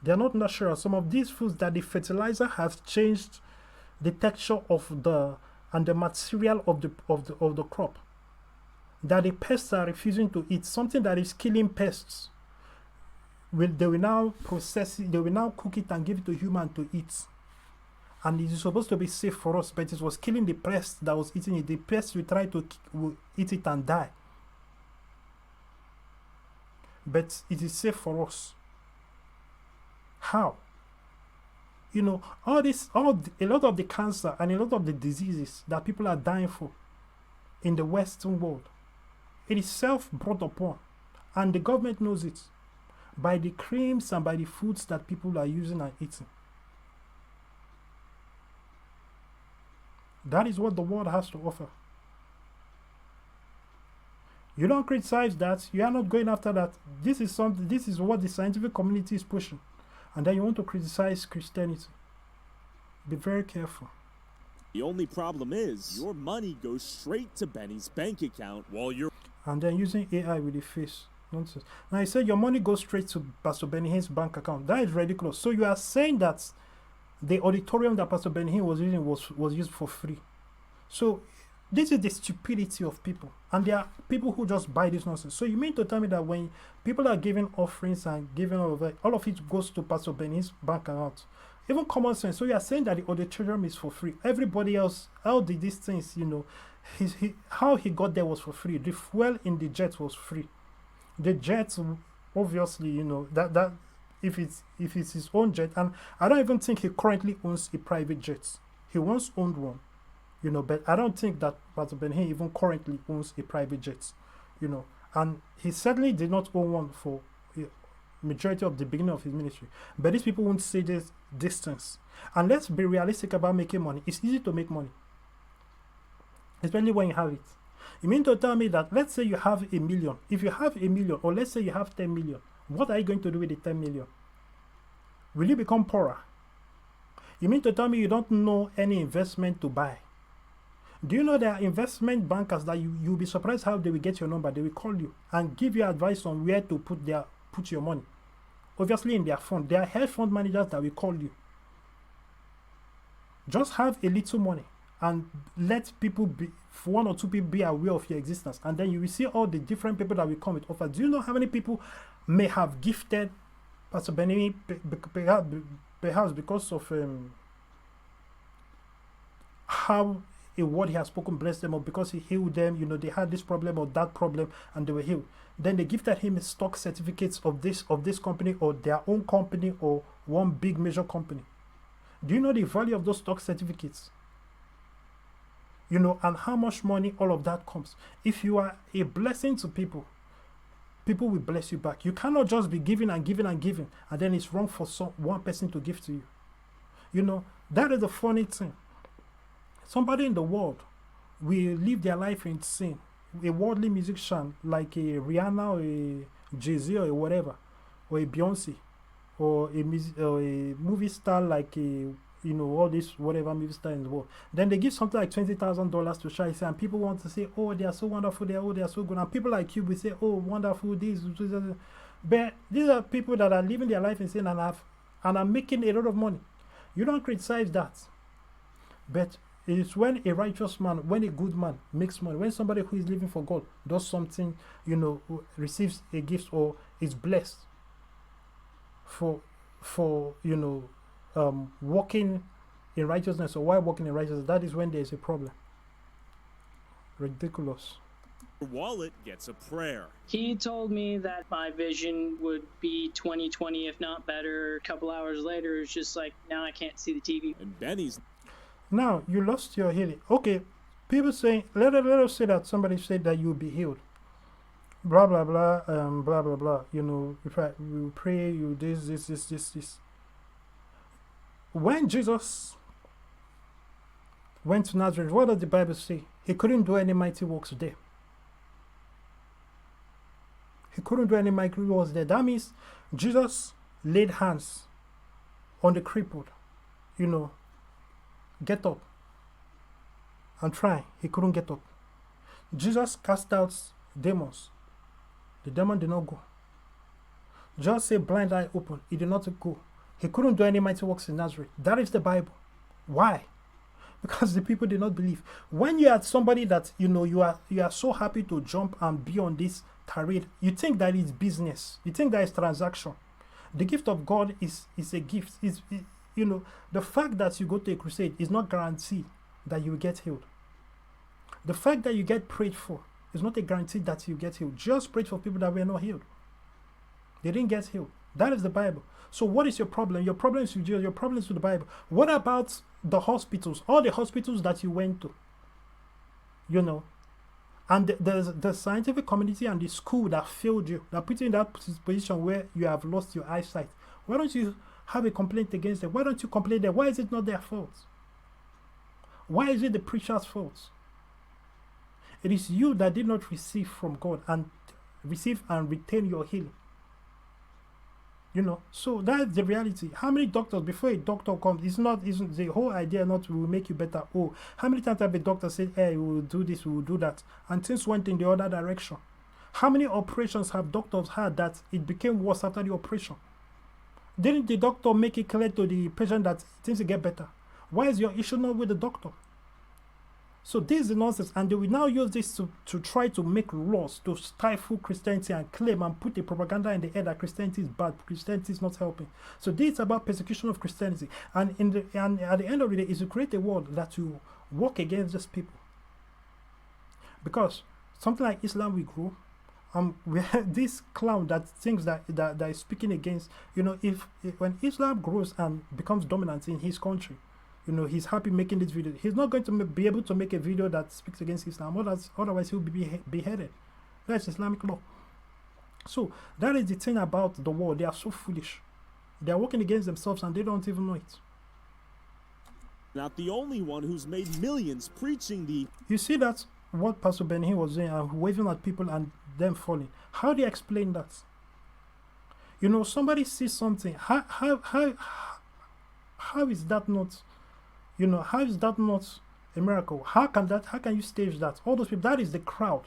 They are not natural. Some of these foods that the fertilizer has changed the texture of the material of the crop, that the pests are refusing to eat, something that is killing pests. They will now process it, they will now cook it and give it to human to eat. And it is supposed to be safe for us, but it was killing the pest that was eating it. The pest will try to eat it and die. But it is safe for us. How? A lot of the cancer and a lot of the diseases that people are dying for in the Western world, it is self-brought upon, and the government knows it, by the creams and by the foods that people are using and eating. That is what the world has to offer. You don't criticize that. You are not going after that. This is what the scientific community is pushing. And then you want to criticize Christianity. Be very careful. The only problem is your money goes straight to Benny's bank account while you're... And then using AI with the face. Nonsense. Now, you said your money goes straight to Pastor Benny Hinn's bank account. That is ridiculous. So you are saying that the auditorium that Pastor Benny Hinn was using was used for free. So this is the stupidity of people. And there are people who just buy this nonsense. So you mean to tell me that when people are giving offerings and giving all of it goes to Pastor Benny Hinn's bank account? Even common sense. So you are saying that the auditorium is for free. Everybody else, how did these things, how he got there was for free. The fuel in the jet was free. The jet, obviously, that if it's his own jet, and I don't even think he currently owns a private jet. He once owned one, but I don't think that Pastor Benny Hinn even currently owns a private jet, and he certainly did not own one for a majority of the beginning of his ministry. But these people won't say this distance. And let's be realistic about making money. It's easy to make money, especially when you have it. You mean to tell me that, let's say you have 1 million. If you have 1 million, or let's say you have 10 million, what are you going to do with the 10 million? will you become poorer? You mean to tell me you don't know any investment to buy? Do you know there are investment bankers that you'll be surprised how they will get your number? They will call you and give you advice on where to put your money. Obviously in their fund. There are hedge fund managers that will call you. Just have a little money and let people be, one or two people be aware of your existence. And then you will see all the different people that will come with offers. Do you know how many people may have gifted Pastor Benny perhaps because of how a word he has spoken blessed them, or because he healed them, you know, they had this problem or that problem and they were healed. Then they gifted him stock certificates of this company or their own company or one big major company. Do you know the value of those stock certificates? You know, and how much money all of that comes. If you are a blessing to people, people will bless you back. You cannot just be giving and giving and giving, and then it's wrong for one person to give to you. You know, that is the funny thing. Somebody in the world will live their life in sin. A worldly musician like a Rihanna or a Jay-Z or whatever, or a Beyonce, or a movie star like a, you know, all this whatever movie star in the world. Then they give something like $20,000 to Shai, and people want to say, oh, they are so wonderful, they are so good. And people like you will say, oh, wonderful, this. But these are people that are living their life in sin and are making a lot of money. You don't criticize that. But it's when a righteous man, when a good man makes money, when somebody who is living for God does something, you know, receives a gift or is blessed for you know, walking in righteousness, or while walking in righteousness, that is when there is a problem. Ridiculous. Your wallet gets a prayer. He told me that my vision would be 20/20, if not better. A couple hours later, it's just like, now I can't see the TV. And Benny's. Now you lost your healing. Okay, people saying, let us say that somebody said that you'll be healed. Blah blah blah, blah blah blah. You know, if you pray, you this. When Jesus went to Nazareth, what does the Bible say? He couldn't do any mighty works there. He couldn't do any mighty works there. That means Jesus laid hands on the crippled, you know, get up and try. He couldn't get up. Jesus cast out demons. The demon did not go. Just say blind eye open. He did not go. He couldn't do any mighty works in Nazareth. That is the Bible. Why? Because the people did not believe. When you are somebody that, you know, you are so happy to jump and be on this tirade, you think that it's business. You think that it's transaction. The gift of God is a gift. You know, the fact that you go to a crusade is not guarantee that you will get healed. The fact that you get prayed for is not a guarantee that you get healed. Just prayed for people that were not healed. They didn't get healed. That is the Bible. So what is your problem? Your problem is with Jesus. Your problem is with the Bible. What about the hospitals? All the hospitals that you went to, you know, and the scientific community and the school that failed you, that put you in that position where you have lost your eyesight. Why don't you have a complaint against them? Why don't you complain them? Why is it not their fault? Why is it the preacher's fault? It is you that did not receive from God and receive and retain your healing. You know, so that's the reality. How many doctors, before a doctor comes, isn't the whole idea not will make you better. Oh, how many times have a doctor said, hey, we will do this, we will do that, and things went in the other direction? How many operations have doctors had that it became worse after the operation? Didn't the doctor make it clear to the patient that things will get better? Why is your issue not with the doctor? So this is the nonsense, and they will now use this to try to make laws to stifle Christianity and claim and put a propaganda in the air that Christianity is bad, Christianity is not helping. So this is about persecution of Christianity, and at the end of the day, is to create a world that will work against these people. Because something like Islam will grow. We have this clown that thinks that is speaking against, you know, when Islam grows and becomes dominant in his country, you know, he's happy making this video. He's not going to be able to make a video that speaks against Islam. Otherwise, he'll be beheaded. That's Islamic law. So that is the thing about the world. They are so foolish. They are working against themselves and they don't even know it. Not the only one who's made millions preaching the... You see that what Pastor Benny was doing and waving at people and them falling. How do you explain that? You know, somebody sees something. How is that not, you know, how is that not a miracle? How can you stage that? All those people, that is the crowd.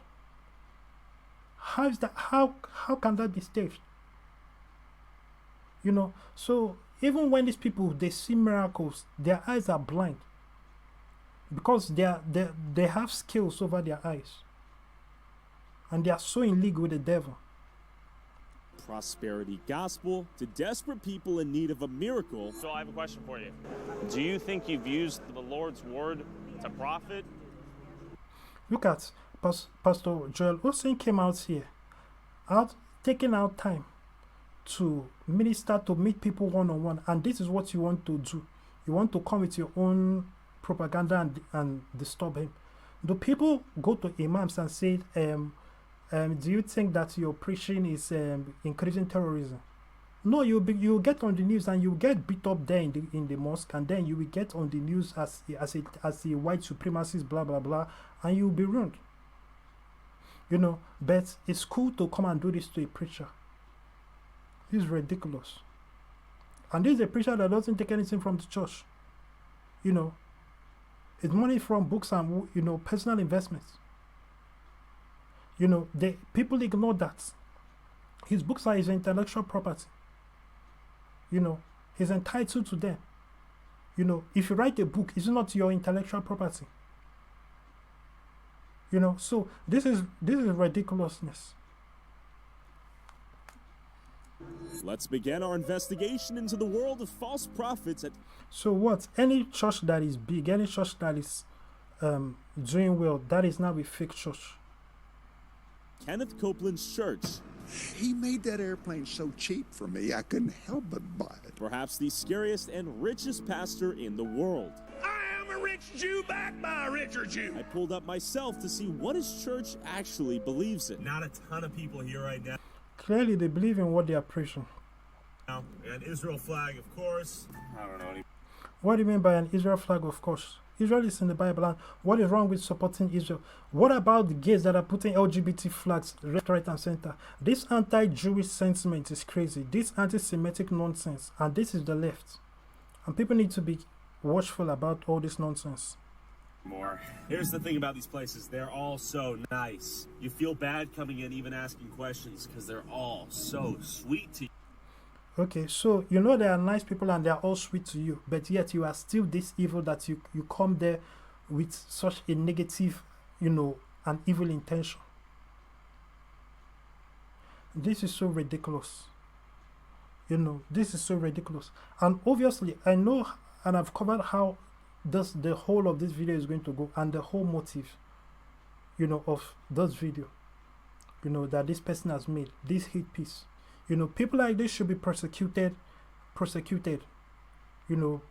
How is that, how can that be staged? You know, so even when these people, they see miracles, their eyes are blind because they have skills over their eyes, and they are so in league with the devil. Prosperity gospel to desperate people in need of a miracle. So I have a question for you. Do you think you've used the Lord's word to profit? Look at Pastor Joel Osteen came out here, taking out time to minister, to meet people one-on-one, and this is what you want to do. You want to come with your own propaganda and disturb him. Do people go to imams and say, do you think that your preaching is increasing terrorism? No, you get on the news and you get beat up there in the mosque, and then you will get on the news as a white supremacist, blah blah blah, and you will be ruined. You know, but it's cool to come and do this to a preacher. This is ridiculous. And this is a preacher that doesn't take anything from the church. You know, it's money from books and, you know, personal investments. You know, people ignore that. His books are his intellectual property. You know, he's entitled to them. You know, if you write a book, it's not your intellectual property. You know, so this is ridiculousness. Let's begin our investigation into the world of false prophets. So what? Any church that is big, any church that is doing well, that is now a fake church. Kenneth Copeland's church. He made that airplane so cheap for me, I couldn't help but buy it. Perhaps the scariest and richest pastor in the world. I am a rich Jew backed by a richer Jew. I pulled up myself to see what his church actually believes in. Not a ton of people here right now. Clearly, they believe in what they are preaching. An Israel flag, of course. I don't know. What do you mean by an Israel flag? Of course, Israel is in the Bible, and what is wrong with supporting Israel? What about the gays that are putting LGBT flags left, right, and center? This anti-Jewish sentiment is crazy. This anti-Semitic nonsense, and this is the left. And people need to be watchful about all this nonsense. More. Here's the thing about these places. They're all so nice. You feel bad coming in even asking questions because they're all so sweet to you. Okay, so you know they are nice people and they are all sweet to you, but yet you are still this evil that you come there with such a negative, you know, an evil intention. This is so ridiculous. You know, this is so ridiculous. And obviously, I know and I've covered how the whole of this video is going to go, and the whole motive, you know, of this video, you know, that this person has made, this hate piece. You know, people like this should be persecuted. You know,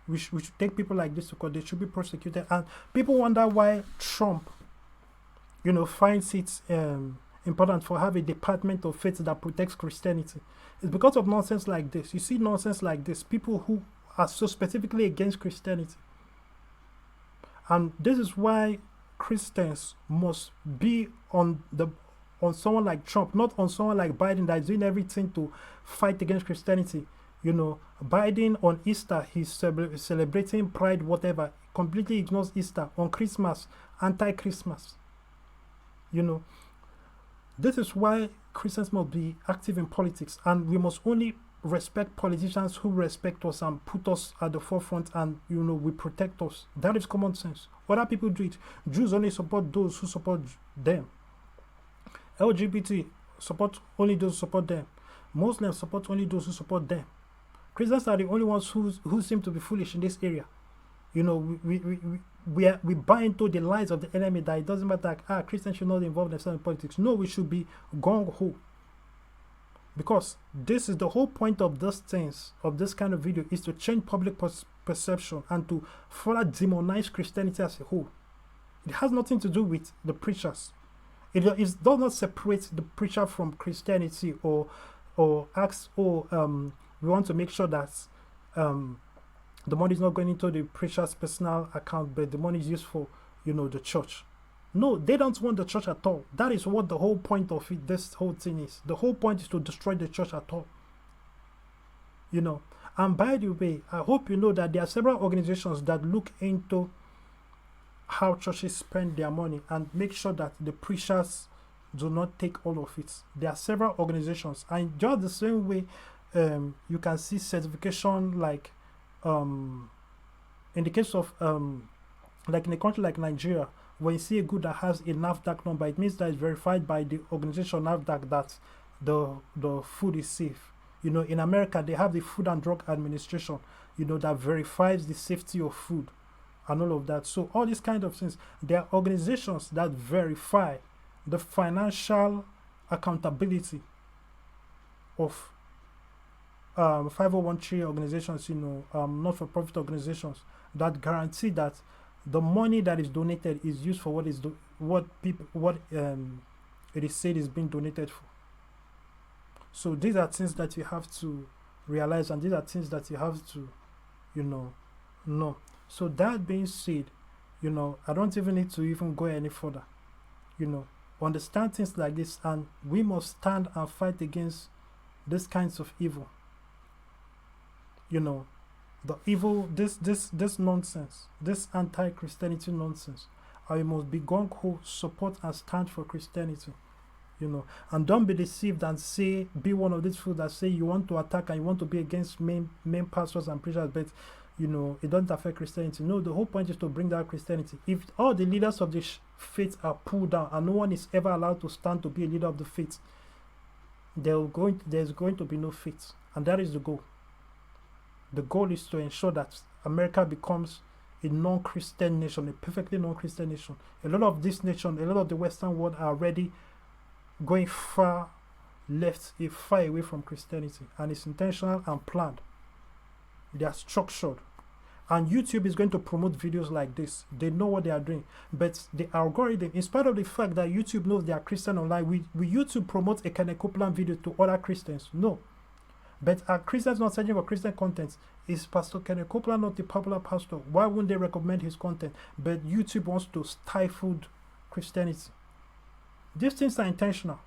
we should take people like this to court. They should be persecuted. And people wonder why Trump, you know, finds it important for have a Department of Faith that protects Christianity. It's because of nonsense like this. You see nonsense like this, people who are so specifically against Christianity. And this is why Christians must be on someone like Trump, not on someone like Biden that is doing everything to fight against Christianity. You know, Biden on Easter, he's celebrating Pride, whatever, completely ignores Easter. On Christmas, anti-Christmas. You know, this is why Christians must be active in politics, and we must only respect politicians who respect us and put us at the forefront, and, you know, we protect us. That is common sense. Other people do it. Jews only support those who support them. LGBT support only those who support them. Muslims support only those who support them. Christians are the only ones who seem to be foolish in this area. You know, we buy into the lies of the enemy that it doesn't matter, Christians should not involve themselves in politics. No, we should be gung-ho. Because this is the whole point of these things, of this kind of video, is to change public perception and to further demonize Christianity as a whole. It has nothing to do with the preachers. It does not separate the preacher from Christianity or ask, we want to make sure that the money is not going into the preacher's personal account, but the money is used for, you know, the church. No, they don't want the church at all. That is what the whole point of it, this whole thing is. The whole point is to destroy the church at all. you know. And by the way, I hope you know that there are several organizations that look into how churches spend their money and make sure that the preachers do not take all of it. There are several organizations, and just the same way you can see certification, like in the case of like in a country like Nigeria, when you see a good that has a NAFDAC number, it means that it's verified by the organization NAFDAC that the food is safe. You know, in America, they have the Food and Drug Administration, you know, that verifies the safety of food and all of that. So all these kind of things, there are organizations that verify the financial accountability of 501(c) organizations, you know, not-for-profit organizations, that guarantee that the money that is donated is used for what it is said is being donated for. So these are things that you have to realize, and these are things that you have to, you know. So that being said, you know, I don't even need to even go any further. You know, understand things like this, and we must stand and fight against these kinds of evil. You know, the evil, this nonsense, this anti-Christianity nonsense. I must be gung-ho, support and stand for Christianity. You know, and don't be deceived and say, be one of these fools that say you want to attack and you want to be against main pastors and preachers, but you know, it doesn't affect Christianity. No, the whole point is to bring down Christianity. If all the leaders of the faith are pulled down and no one is ever allowed to stand to be a leader of the faith, there's going to be no faith, and that is the goal. The goal is to ensure that America becomes a non-Christian nation, a perfectly non-Christian nation. A lot of this nation, a lot of the Western world are already going far left, far away from Christianity, and it's intentional and planned. They are structured, and YouTube is going to promote videos like this. They know what they are doing, but the algorithm, in spite of the fact that YouTube knows they are Christian online, will YouTube promote a Kenneth Copeland video to other Christians? No. But are Christians not searching for Christian content? Is Pastor Kenneth Copeland not the popular pastor? Why wouldn't they recommend his content? But YouTube wants to stifle Christianity. These things are intentional.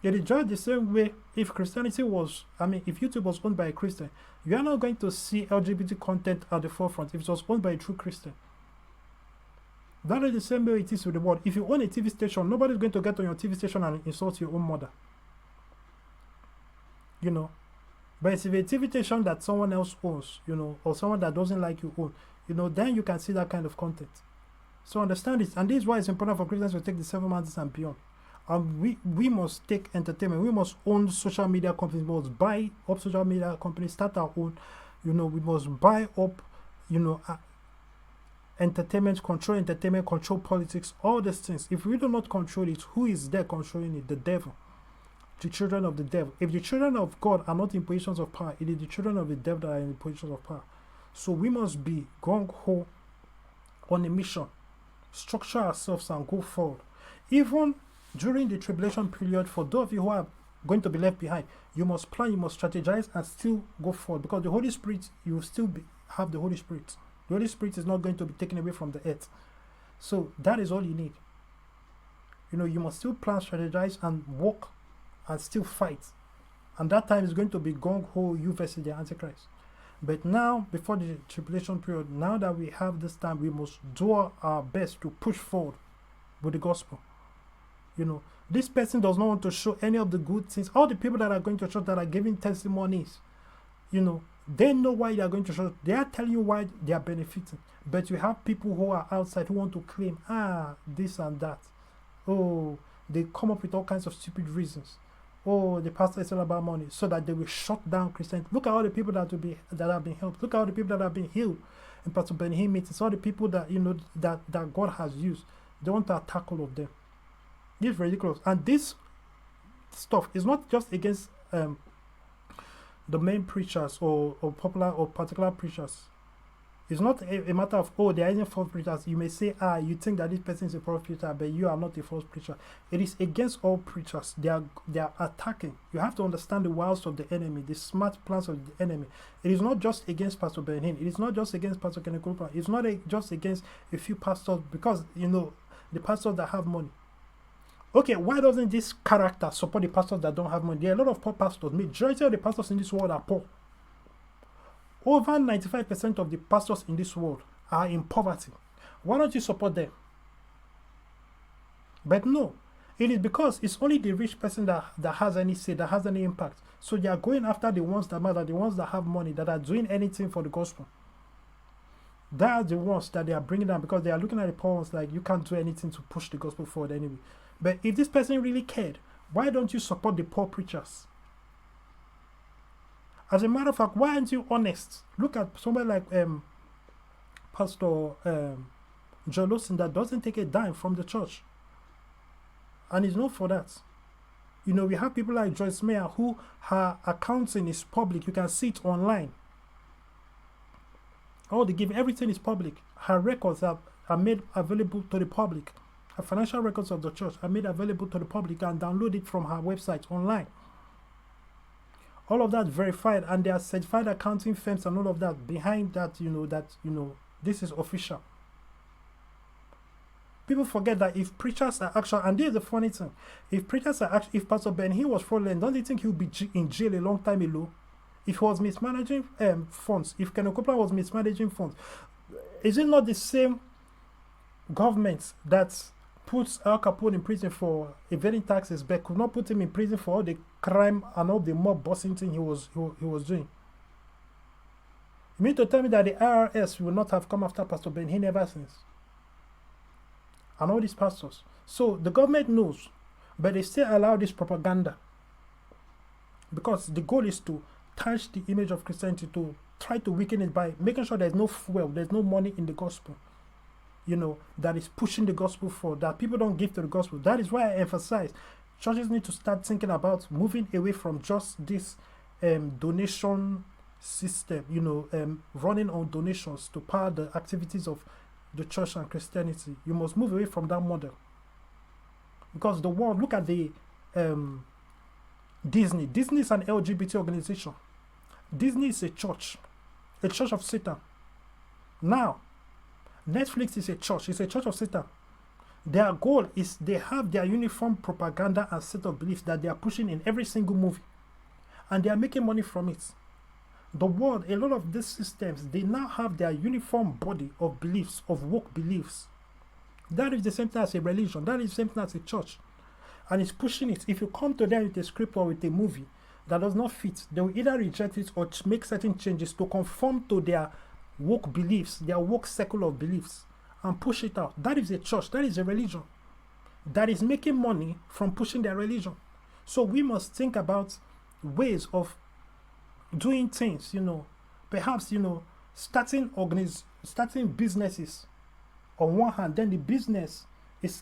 It is just the same way if Christianity was, if YouTube was owned by a Christian, you are not going to see LGBT content at the forefront if it was owned by a true Christian. That is the same way it is with the world. If you own a TV station, nobody's going to get on your TV station and insult your own mother. You know. But if a TV station that someone else owns, you know, or someone that doesn't like you own, you know, then you can see that kind of content. So understand it. And this is why it's important for Christians to take the 7 mountains and beyond. We must take entertainment. We must own social media companies. We must buy up social media companies, start our own. You know, we must buy up, you know, entertainment, control politics, all these things. If we do not control it, who is there controlling it? The devil. The children of the devil. If the children of God are not in positions of power, it is the children of the devil that are in positions of power. So we must be gung-ho on a mission, structure ourselves and go forward. Even during the tribulation period, for those of you who are going to be left behind, you must plan, you must strategize and still go forward, because the Holy Spirit, you will still have the Holy Spirit. The Holy Spirit is not going to be taken away from the earth. So that is all you need. You know, you must still plan, strategize and walk and still fight. And that time is going to be gung-ho, you versus the Antichrist. But now, before the tribulation period, now that we have this time, we must do our best to push forward with the gospel. You know, this person does not want to show any of the good things. All the people that are going to church that are giving testimonies, you know, they know why they are going to church. They are telling you why they are benefiting. But you have people who are outside who want to claim, this and that. Oh, they come up with all kinds of stupid reasons. Oh, the pastor is all about money, so that they will shut down Christianity. Look at all the people that have been helped. Look at all the people that have been healed in Pastor Benny Hinn meetings. All the people that, you know, that God has used. They want to attack all of them. It's ridiculous. And this stuff is not just against the main preachers or popular or particular preachers. It's not a matter of, there isn't false preachers. You may say, you think that this person is a false preacher, but you are not a false preacher. It is against all preachers. They are attacking. You have to understand the wiles of the enemy, the smart plans of the enemy. It is not just against Pastor Benny Hinn. It is not just against Pastor Kenneth Copeland. It's not just against a few pastors, because, you know, the pastors that have money. Okay, why doesn't this character support the pastors that don't have money? There are a lot of poor pastors. Majority of the pastors in this world are poor. Over 95% of the pastors in this world are in poverty. Why don't you support them? But no, it is because it's only the rich person that has any say, that has any impact. So they are going after the ones that matter, the ones that have money, that are doing anything for the gospel. They are the ones that they are bringing down, because they are looking at the poor ones like, you can't do anything to push the gospel forward anyway. But if this person really cared, why don't you support the poor preachers? As a matter of fact, why aren't you honest? Look at somebody like Pastor Joel Osteen, that doesn't take a dime from the church. And he's known for that. You know, we have people like Joyce Meyer, who her accounting is public. You can see it online. All they give, everything is public. Her records are made available to the public. Her financial records of the church are made available to the public and download it from her website online. All of that verified, and there are certified accounting firms and all of that behind that, this is official. People forget that if preachers are actually, and this is the funny thing, if preachers are actually, if Pastor Ben-Hinn was fraudulent, don't you think he would be in jail a long time ago? If he was mismanaging funds, if Kenneth Copeland was mismanaging funds, is it not the same government that puts Al Capone in prison for evading taxes, but could not put him in prison for all the crime and all the mob bossing thing he was doing? You mean to tell me that the IRS will not have come after Pastor Ben-Hinn ever since? And all these pastors. So the government knows, but they still allow this propaganda, because the goal is to tarnish the image of Christianity, to try to weaken it by making sure there's no fuel, there's no money in the gospel, that is pushing the gospel forward, that people don't give to the gospel. That is why I emphasize churches need to start thinking about moving away from just this donation system, running on donations to power the activities of the church and Christianity. You must move away from that model, because the world, look at the Disney is an LGBT organization. Disney is a church of Satan. Now Netflix is a church, it's a church of Satan. Their goal is, they have their uniform propaganda and set of beliefs that they are pushing in every single movie, and they are making money from it. The world, a lot of these systems, they now have their uniform body of beliefs, of woke beliefs. That is the same thing as a religion. That is the same thing as a church. And it's pushing it. If you come to them with a script or with a movie that does not fit, they will either reject it or make certain changes to conform to their woke beliefs, their woke circle of beliefs, and push it out. That is a church. That is a religion that is making money from pushing their religion. So we must think about ways of doing things, perhaps, starting businesses on one hand, then the business is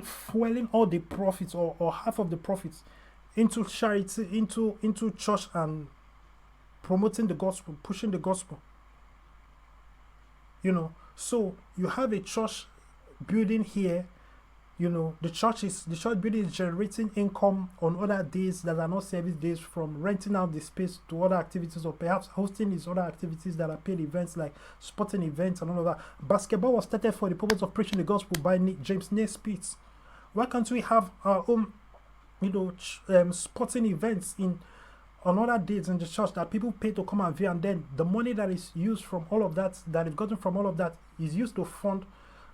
fueling all the profits or half of the profits into charity, into church, and promoting the gospel, pushing the gospel. So you have a church building here. The church building is generating income on other days that are not service days, from renting out the space to other activities, or perhaps hosting these other activities that are paid events like sporting events and all of that. Basketball was started for the purpose of preaching the gospel by James Naismith. Why can't we have our own, sporting events on other days in the church that people pay to come and view, and then the money that is used from all of that, that is gotten from all of that, is used to fund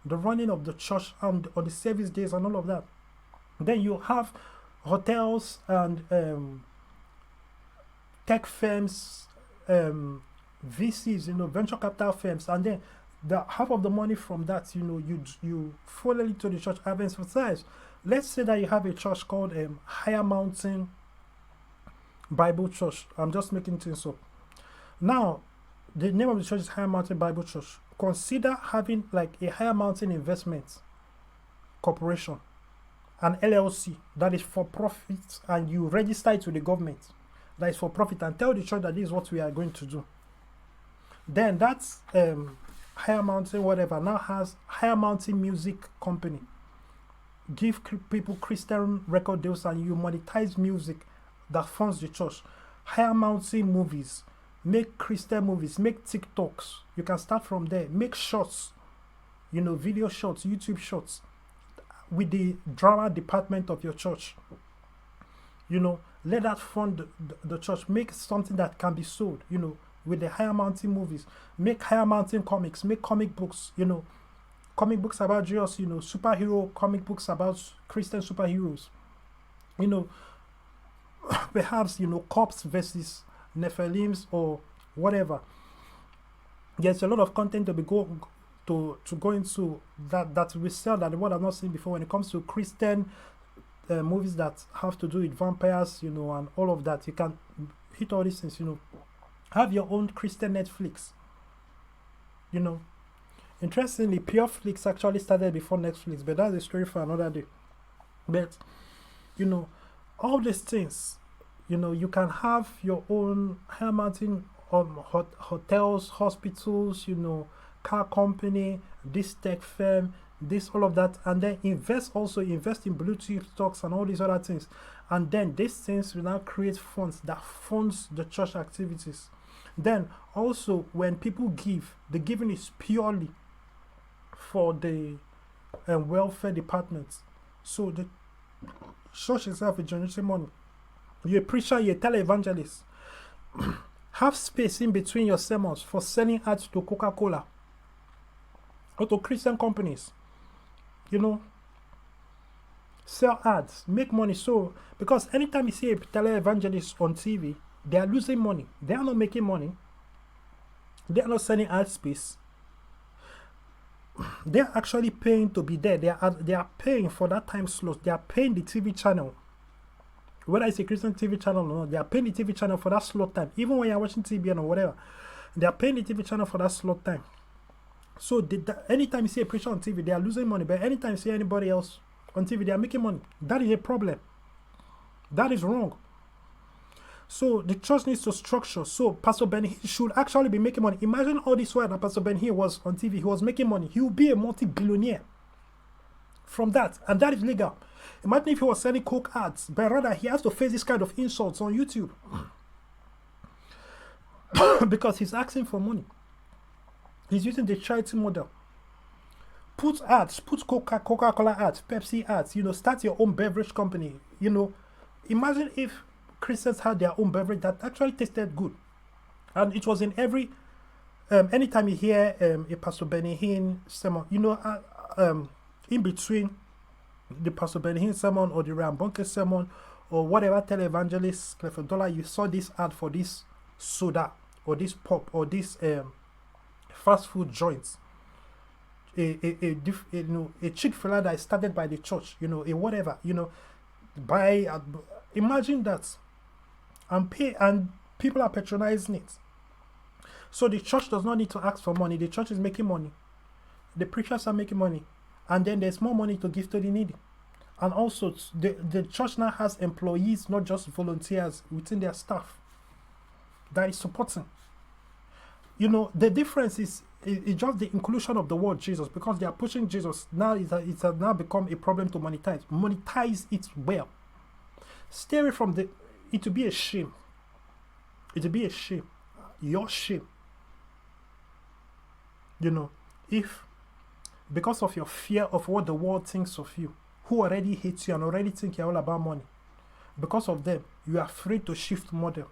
the running of the church and on the service days and all of that. Then you have hotels and tech firms, VCs, venture capital firms, and then the half of the money from that, you funnel into the church. I've emphasized, let's say that you have a church called Higher Mountain Bible Church. I'm just making things up. Now, the name of the church is Higher Mountain Bible Church. Consider having like a Higher Mountain Investment Corporation, an LLC that is for profit, and you register it to the government that is for profit, and tell the church that this is what we are going to do. Then that's Higher Mountain whatever now has Higher Mountain Music Company. Give people Christian record deals, and you monetize music that funds the church. Higher Mountain Movies. Make Christian movies, make TikToks. You can start from there. Make shorts, video shorts, YouTube shorts with the drama department of your church. Let that fund the church. Make something that can be sold. with the higher mountain movies, make higher mountain comics, make comic books, comic books about Jesus, superhero comic books about Christian superheroes, perhaps, cops versus Nephilims or whatever. There's a lot of content to be to go into that we sell that the world I've not seen before when it comes to Christian movies that have to do with vampires, and all of that. You can hit all these things, have your own Christian Netflix, Interestingly, PureFlix actually started before Netflix, but that's a story for another day. But, all these things, you can have your own high mountain hotels, hospitals, car company, this tech firm, this, all of that, and then invest in blue chip stocks and all these other things. And then these things will now create funds that funds the church activities. Then also when people give, the giving is purely for the welfare department. So the church itself is generating money. You're a preacher, you're a televangelist. Have space in between your sermons for selling ads to Coca-Cola or to Christian companies. Sell ads, make money. So, because anytime you see a televangelist on TV, they are losing money. They are not making money. They are not selling ad space. They are actually paying to be there. They are paying for that time slot. They are paying the TV channel. Whether it's a Christian TV channel or not, they are paying the TV channel for that slot time. Even when you're watching TBN or whatever, they are paying the TV channel for that slot time. So anytime you see a preacher on TV, they are losing money. But anytime you see anybody else on TV, they are making money. That is a problem. That is wrong. So the church needs to structure. So Pastor Ben Hill should actually be making money. Imagine all this while that Pastor Ben Hill was on TV. He was making money. He will be a multi-billionaire from that. And that is legal. Imagine if he was selling Coke ads. But rather, he has to face this kind of insults on YouTube. Because he's asking for money. He's using the charity model. Put ads. Put Coca-Cola ads. Pepsi ads. Start your own beverage company. Imagine if Christians had their own beverage that actually tasted good, and it was in every anytime you hear a Pastor Benny Hinn sermon, in between the Pastor Benny Hinn sermon or the Ryan Bunker sermon or whatever televangelist Clifford Dollar, you saw this ad for this soda or this pop or this fast food joints, a Chick-fil-A that is started by the church, a whatever, imagine that. And pay, and people are patronizing it. So the church does not need to ask for money. The church is making money. The preachers are making money. And then there's more money to give to the needy. And also, the church now has employees, not just volunteers within their staff that is supporting. The difference is just the inclusion of the word Jesus, because they are pushing Jesus. Now it has now become a problem to monetize. Monetize it well. Stay away from it will be a shame. It will be a shame. Your shame. If because of your fear of what the world thinks of you, who already hates you and already think you're all about money, because of them, you are afraid to shift model.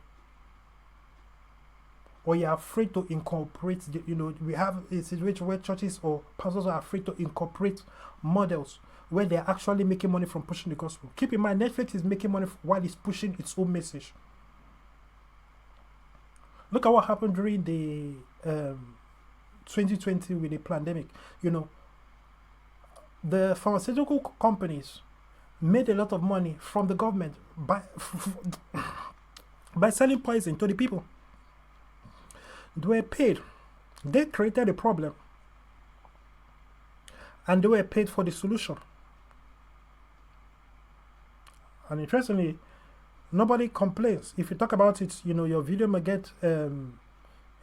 Or you're afraid to incorporate, we have a situation where churches or pastors are afraid to incorporate models where they're actually making money from pushing the gospel. Keep in mind, Netflix is making money while it's pushing its own message. Look at what happened during the 2020 with the pandemic. The pharmaceutical companies made a lot of money from the government by selling poison to the people. They were paid. They created a problem. And they were paid for the solution. And interestingly, nobody complains. If you talk about it, your video may get they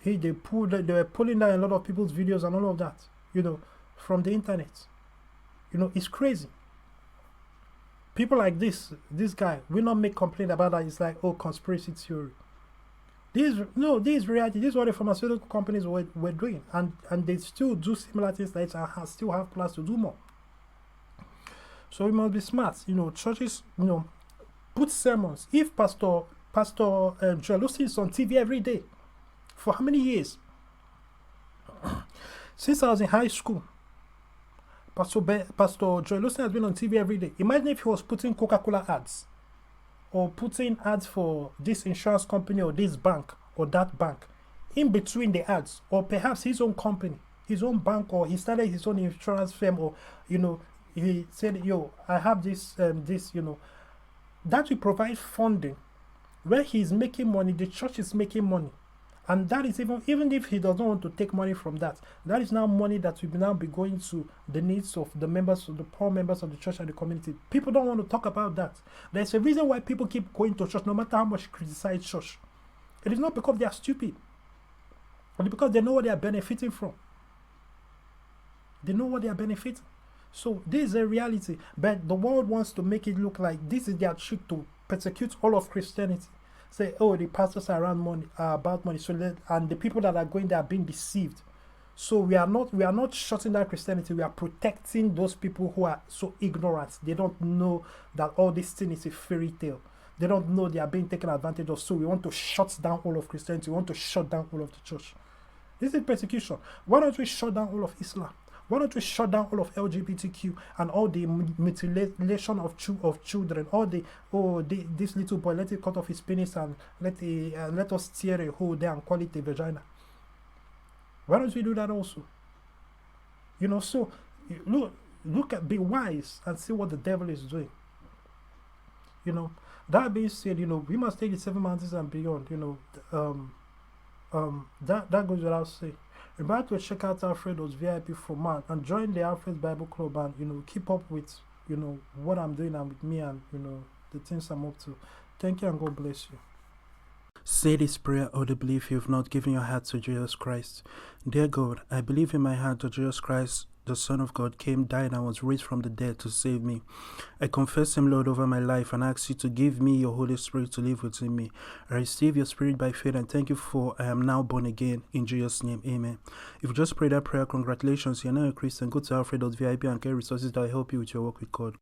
were pulling down a lot of people's videos and all of that, from the internet. It's crazy. People like this guy will not make complaint about that. It's like, conspiracy theory. This is reality. This is what the pharmaceutical companies were doing, and they still do similar things like that and still have plans to do more. So we must be smart. Churches, put sermons. If Pastor Joel Osteen is on TV every day For how many years? Since I was in high school, Pastor Joel Osteen has been on TV every day. Imagine if he was putting Coca-Cola ads, or putting ads for this insurance company or this bank or that bank in between the ads, or perhaps his own company, his own bank, or he started his own insurance firm, or he said, yo, I have this that will provide funding where he's making money, the church is making money. And that is even if he doesn't want to take money from that, that is now money that will now be going to the needs of the members, of the poor members of the church and the community. People don't want to talk about that. There's a reason why people keep going to church, no matter how much you criticize church. It is not because they are stupid, but because they know what they are benefiting from. They know what they are benefiting. So this is a reality. But the world wants to make it look like this is their trick to persecute all of Christianity. Say, oh, the pastors are around money, about money, and the people that are going there are being deceived. So we are not shutting down Christianity. We are protecting those people who are so ignorant. They don't know that all this thing is a fairy tale. They don't know they are being taken advantage of. So we want to shut down all of Christianity. We want to shut down all of the church. This is persecution. Why don't we shut down all of Islam? Why don't we shut down all of LGBTQ and all the mutilation of children? All this little boy, let it cut off his penis and let us tear a hole there and call it a vagina. Why don't we do that also? So be wise and see what the devil is doing. That being said, we must take the 7 mountains and beyond. That goes without saying. Remember to check out Alfredo's VIP for March and join the Alfred's Bible Club and keep up with what I'm doing and with me and the things I'm up to. Thank you and God bless you. Say this prayer audibly if you've not given your heart to Jesus Christ. Dear God, I believe in my heart that Jesus Christ, the Son of God, came, died, and was raised from the dead to save me. I confess Him, Lord, over my life and ask you to give me your Holy Spirit to live within me. I receive your Spirit by faith and thank you for I am now born again. In Jesus' name, amen. If you just prayed that prayer, congratulations, you're now a Christian. Go to alfred.vip and get resources that will help you with your work with God.